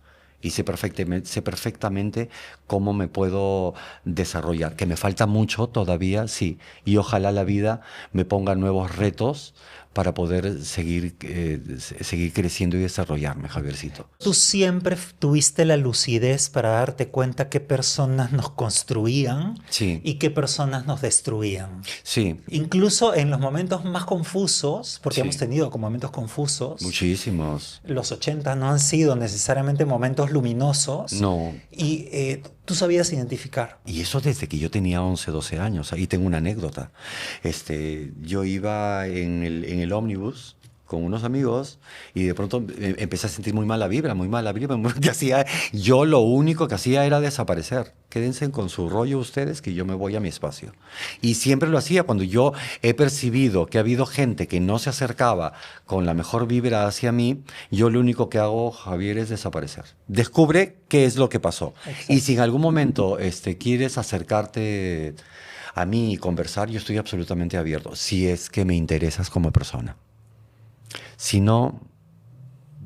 Y sé perfectamente cómo me puedo desarrollar. Que me falta mucho todavía, sí. Y ojalá la vida me ponga nuevos retos para poder seguir creciendo y desarrollarme, Javiercito. Tú siempre tuviste la lucidez para darte cuenta qué personas nos construían Sí. y qué personas nos destruían. Sí. Incluso en los momentos más confusos, porque Sí. hemos tenido como momentos confusos. Muchísimos. Los 80 no han sido necesariamente momentos luminosos. No. Y tú sabías identificar. Y eso desde que yo tenía 11, 12 años. Ahí tengo una anécdota. Yo iba en el ómnibus con unos amigos y de pronto empecé a sentir muy mala vibra. Yo lo único que hacía era desaparecer. Quédense con su rollo ustedes, que yo me voy a mi espacio. Y siempre lo hacía cuando yo he percibido que ha habido gente que no se acercaba con la mejor vibra hacia mí, yo lo único que hago, Javier, es desaparecer. Descubre qué es lo que pasó. Exacto. Y si en algún momento quieres acercarte a mí y conversar, yo estoy absolutamente abierto, si es que me interesas como persona. Si no,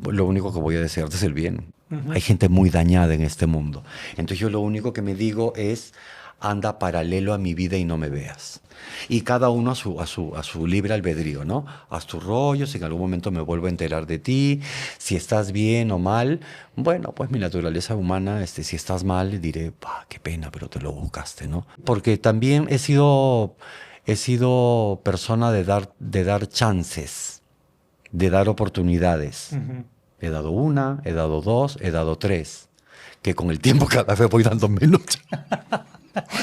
lo único que voy a desearte es el bien. Hay gente muy dañada en este mundo. Entonces yo lo único que me digo es, anda paralelo a mi vida y no me veas. Y cada uno a su libre albedrío, ¿no? Haz tu rollo, si en algún momento me vuelvo a enterar de ti, si estás bien o mal, bueno, pues mi naturaleza humana, si estás mal, diré, qué pena, pero te lo buscaste, ¿no? Porque también he sido persona de dar chances, de dar oportunidades. He dado una, he dado dos, he dado tres, que con el tiempo cada vez voy dando menos.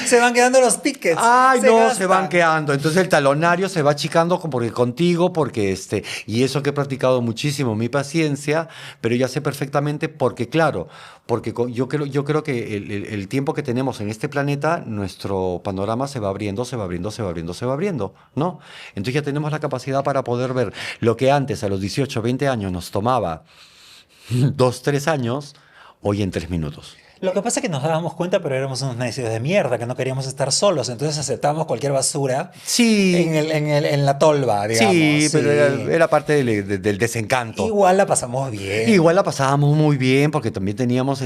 Se van quedando los tickets. Se van quedando. Entonces el talonario se va achicando contigo, porque y eso que he practicado muchísimo, mi paciencia, pero ya sé perfectamente porque yo creo que el tiempo que tenemos en este planeta, nuestro panorama se va abriendo, ¿no? Entonces ya tenemos la capacidad para poder ver lo que antes, a los 18, 20 años, nos tomaba 2, 3 años, hoy en 3 minutos. Lo que pasa es que nos dábamos cuenta, pero éramos unos necios de mierda, que no queríamos estar solos, entonces aceptábamos cualquier basura en la tolva, digamos. Sí, pero era parte del desencanto. Igual la pasamos bien. Igual la pasábamos muy bien, porque también teníamos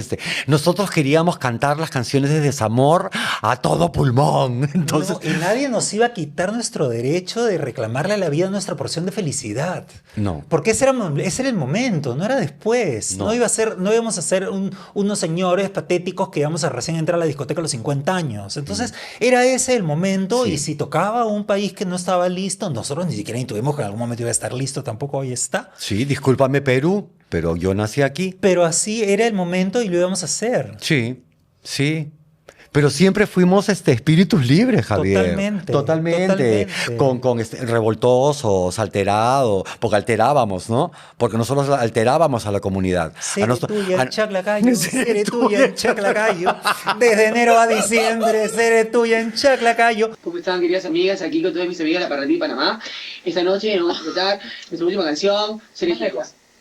nosotros queríamos cantar las canciones de desamor a todo pulmón. Entonces, Y nadie nos iba a quitar nuestro derecho de reclamarle a la vida nuestra porción de felicidad. No. Porque ese era el momento, no era después. No íbamos a ser unos señores patéticos que íbamos a recién entrar a la discoteca a los 50 años. Entonces, era ese el momento, y si tocaba un país que no estaba listo, nosotros ni siquiera intuimos que en algún momento iba a estar listo, tampoco hoy está. Sí, discúlpame, Perú, pero yo nací aquí. Pero así era el momento y lo íbamos a hacer. Sí. Pero siempre fuimos espíritus libres, Javier. Totalmente. Con revoltosos, alterados, porque alterábamos, ¿no? Porque nosotros alterábamos a la comunidad. Seré tuya en Chaclacayo, seré tuya en Chaclacayo. Desde enero a diciembre, seré tuya en Chaclacayo. ¿Cómo están, queridas amigas? Aquí con todas mis amigas de la Parrandí Panamá. Esta noche vamos a disfrutar nuestra última canción,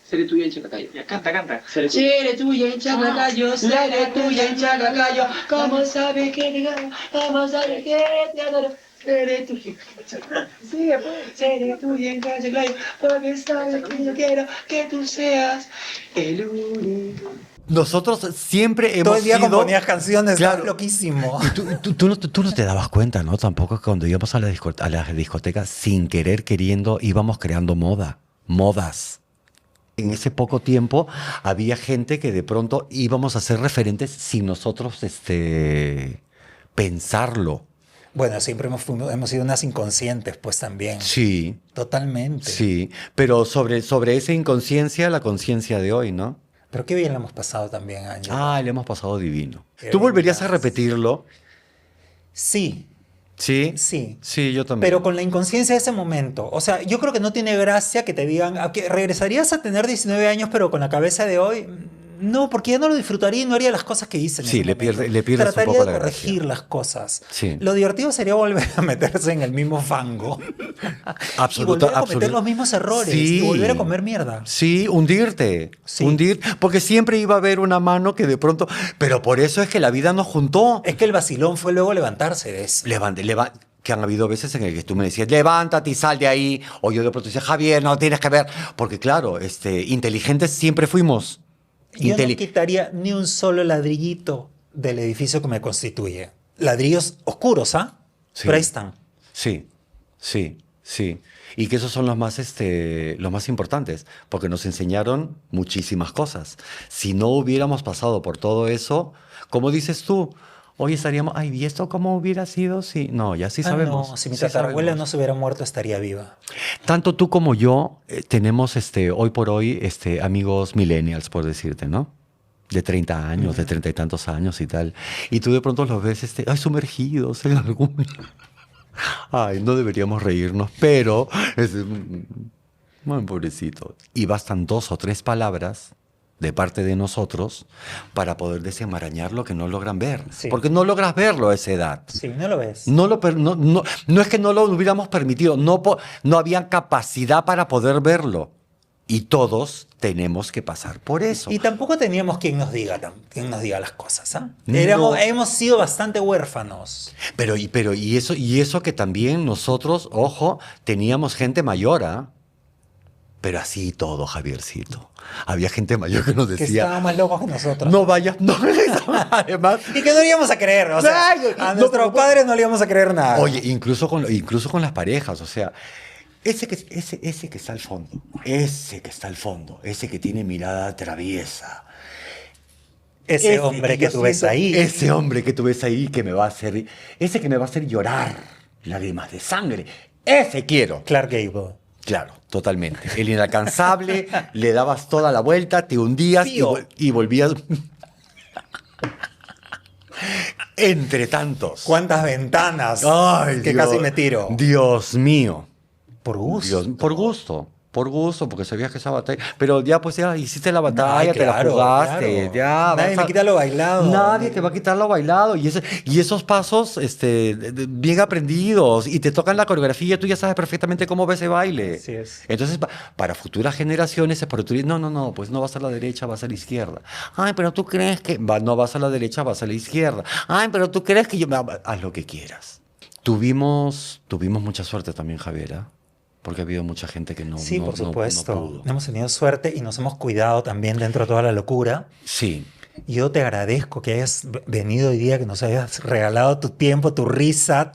Seré tuya en Chaclacayo. Canta. Seré tuya en Chaclacayo, seré tuya en Chaclacayo. ¿Cómo sabe que te amo? ¿Cómo sabe que te adoro? Seré tu hija. Sí, seré tu hija, claro. Porque sabes que yo quiero que tú seas el único. Nosotros siempre hemos Todo el día sido... componías canciones, Claro. estás loquísimo. Y tú no te dabas cuenta, ¿no? Tampoco que cuando íbamos a las discotecas, sin querer, queriendo, íbamos creando modas. En ese poco tiempo había gente que de pronto íbamos a ser referentes sin nosotros pensarlo. Bueno, siempre hemos sido unas inconscientes, pues también. Sí, Totalmente. sí. Pero sobre esa inconsciencia, la conciencia de hoy, ¿no? Pero qué bien lo hemos pasado también, Ángel. Le hemos pasado divino. Qué ¿Tú volverías a vengas. repetirlo? Sí, Sí. sí. Sí, yo también. Pero con la inconsciencia de ese momento. O sea, yo creo que no tiene gracia que te digan que regresarías a tener 19 años, pero con la cabeza de hoy. No, porque ya no lo disfrutaría y no haría las cosas que hice en Sí, ese le momento. pierdes un Trataría poco de la corregir gracia. las cosas. Sí. Lo divertido sería volver a meterse en el mismo fango. Y volver a cometer los mismos errores. Sí. Y volver a comer mierda. Sí, hundirte. Sí. Porque siempre iba a haber una mano que de pronto... Pero por eso es que la vida nos juntó. Es que el vacilón fue luego levantarse de eso. Que han habido veces en el que tú me decías, levántate y sal de ahí. O yo de pronto decía, Javier, no tienes que ver. Porque claro, inteligentes siempre fuimos. Yo no quitaría ni un solo ladrillito del edificio que me constituye. Ladrillos oscuros, ¿ah? Sí. Pero ahí están. Sí, sí, sí. Y que esos son los más importantes, porque nos enseñaron muchísimas cosas. Si no hubiéramos pasado por todo eso, como dices tú, hoy estaríamos, ay, ¿y esto cómo hubiera sido? Sí, no, ya sí sabemos. No, si mi sí tatarabuela sabemos. no se hubiera muerto, estaría viva. Tanto tú como yo tenemos hoy por hoy amigos millennials, por decirte, ¿no? De 30 años, de 30 y tantos años y tal. Y tú de pronto los ves sumergidos en algún... Ay, no deberíamos reírnos, pero... Ay, pobrecito. Y bastan 2 o 3 palabras de parte de nosotros para poder desenmarañar lo que no logran ver. Sí. Porque no logras verlo a esa edad. Sí, no lo ves. No es que no lo hubiéramos permitido, no había capacidad para poder verlo. Y todos tenemos que pasar por eso. Y tampoco teníamos quien nos diga las cosas, ¿ah? No. Hemos sido bastante huérfanos. Pero y eso que también nosotros, ojo, teníamos gente mayor, ¿ah? Pero así todo, Javiercito. Había gente mayor que nos Que decía, estaban más locos que nosotros. no vayas, no. Además, Y que no le íbamos a creer. O sea, Ay, a no, nuestros no, padres no le íbamos a creer nada. oye, incluso con las parejas, o sea, ese que está al fondo, ese que tiene mirada traviesa, ese hombre que yo tú ves siento- ahí. ese hombre que tú ves ahí que me va a hacer, ese que me va a hacer llorar lágrimas de sangre, ese quiero. Clark Gable. Claro, totalmente. El inalcanzable, le dabas toda la vuelta, te hundías Pío. y volvías. Entre tantos. ¿Cuántas ventanas? Ay, que Dios, casi me tiro. Dios mío. Por gusto. Por gusto, porque sabías que esa batalla. Pero ya, pues ya hiciste la batalla, Ay, te la claro, jugaste. claro. Ya, Nadie vas me quita lo bailado. Nadie te va a quitar lo bailado. Y esos pasos bien aprendidos. Y te tocan la coreografía, tú ya sabes perfectamente cómo va ese baile. Así es. Entonces, para futuras generaciones, no, pues no vas a la derecha, vas a la izquierda. Ay, pero tú crees que. No vas a la derecha, vas a la izquierda. Ay, pero tú crees que yo. Haz lo que quieras. Tuvimos mucha suerte también, Javier, ¿eh? Porque ha habido mucha gente que no, Sí, no- por no- supuesto. no pudo. Hemos tenido suerte y nos hemos cuidado también dentro de toda la locura. Sí, Yo te agradezco que hayas venido hoy día, que nos hayas regalado tu tiempo, tu risa,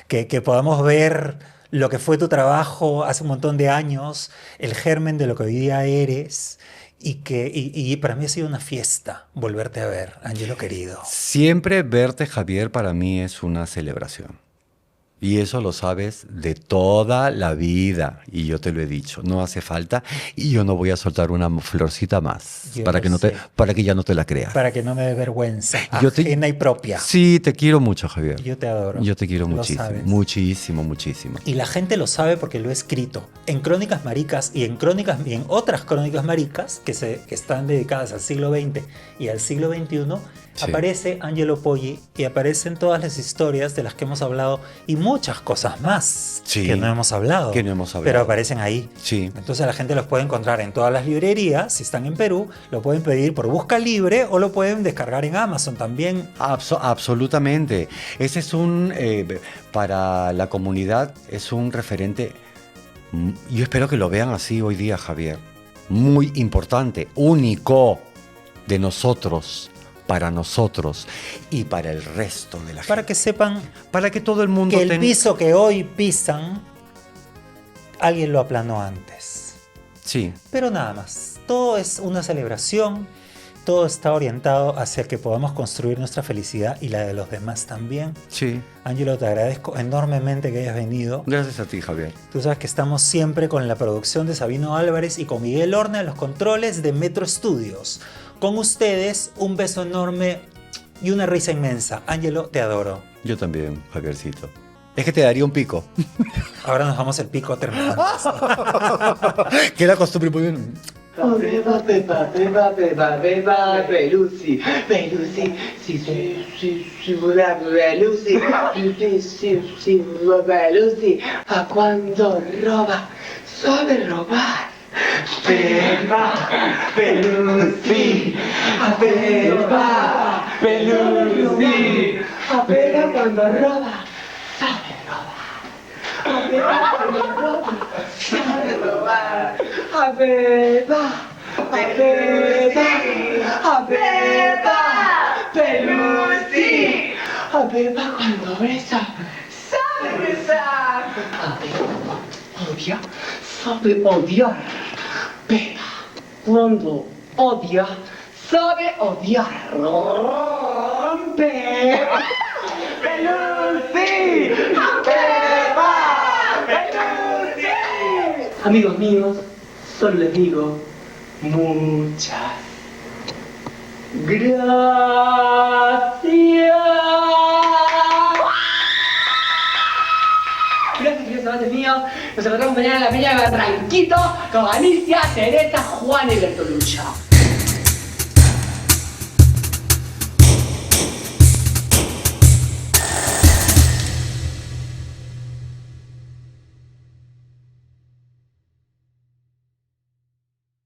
que podamos ver lo que fue tu trabajo hace un montón de años, el germen de lo que hoy día eres. Y para mí ha sido una fiesta volverte a ver, Ángelo querido. siempre verte, Javier, para mí es una celebración. Y eso lo sabes de toda la vida. Y yo te lo he dicho, no hace falta. Y yo no voy a soltar una florcita más Yo para lo que, sé. para que ya no te la creas. Para que no me dé vergüenza, Yo te- ajena y propia. Sí, te quiero mucho, Javier. Yo te adoro. Yo te quiero Lo muchísimo. sabes. Muchísimo, muchísimo. Y la gente lo sabe porque lo he escrito en Crónicas Maricas y en otras Crónicas Maricas que están dedicadas al siglo XX y al siglo XXI. Sí. Aparece Angelo Poggi y aparecen todas las historias de las que hemos hablado y muchas cosas más Sí, que no hemos hablado. que no hemos hablado. Pero aparecen ahí. Sí. Entonces la gente los puede encontrar en todas las librerías. Si están en Perú, lo pueden pedir por Busca Libre o lo pueden descargar en Amazon también. Absolutamente. Ese es para la comunidad, es un referente. Yo espero que lo vean así hoy día, Javier. Muy importante, único de nosotros, para nosotros y para el resto de la gente. Para que sepan Para que todo el mundo que el piso que hoy pisan, alguien lo aplanó antes. Sí. Pero nada más. Todo es una celebración. Todo está orientado hacia que podamos construir nuestra felicidad y la de los demás también. Sí. Ángelo, te agradezco enormemente que hayas venido. Gracias a ti, Javier. Tú sabes que estamos siempre con la producción de Sabino Álvarez y con Miguel Horna en los controles de Metro Studios. Con ustedes, un beso enorme y una risa inmensa. Ángelo, te adoro. Yo también, Javiercito. Es que te daría un pico. Ahora nos vamos el pico terminando. Que la costumbre muy bien. Oh, Pepa, Pepa, Pepa, Pepa, Pepa, Pelusi, Pelusi, Pelusi, Pelusi, ¿a cuándo roba? ¿Sabe robar? Pepa, Pelusi, a Pepa, Pelusi, a Pepa cuando roba, sabe robar. A Pepa cuando roba, sabe robar. A Pepa, a Pepa, Pelusi, a Pepa cuando besa, sabe besar. A Pepa odia, sabe odiar. Pepa cuando odia, sabe odiar. Pepa, Pelusi, a Pepa, Pelusi. Amigos míos, solo les digo muchas gracias. Gracias, queridos amantes míos. Nos encontramos mañana en la peña de Barranquito con Alicia, Teresa, Juan y Bertoluccio.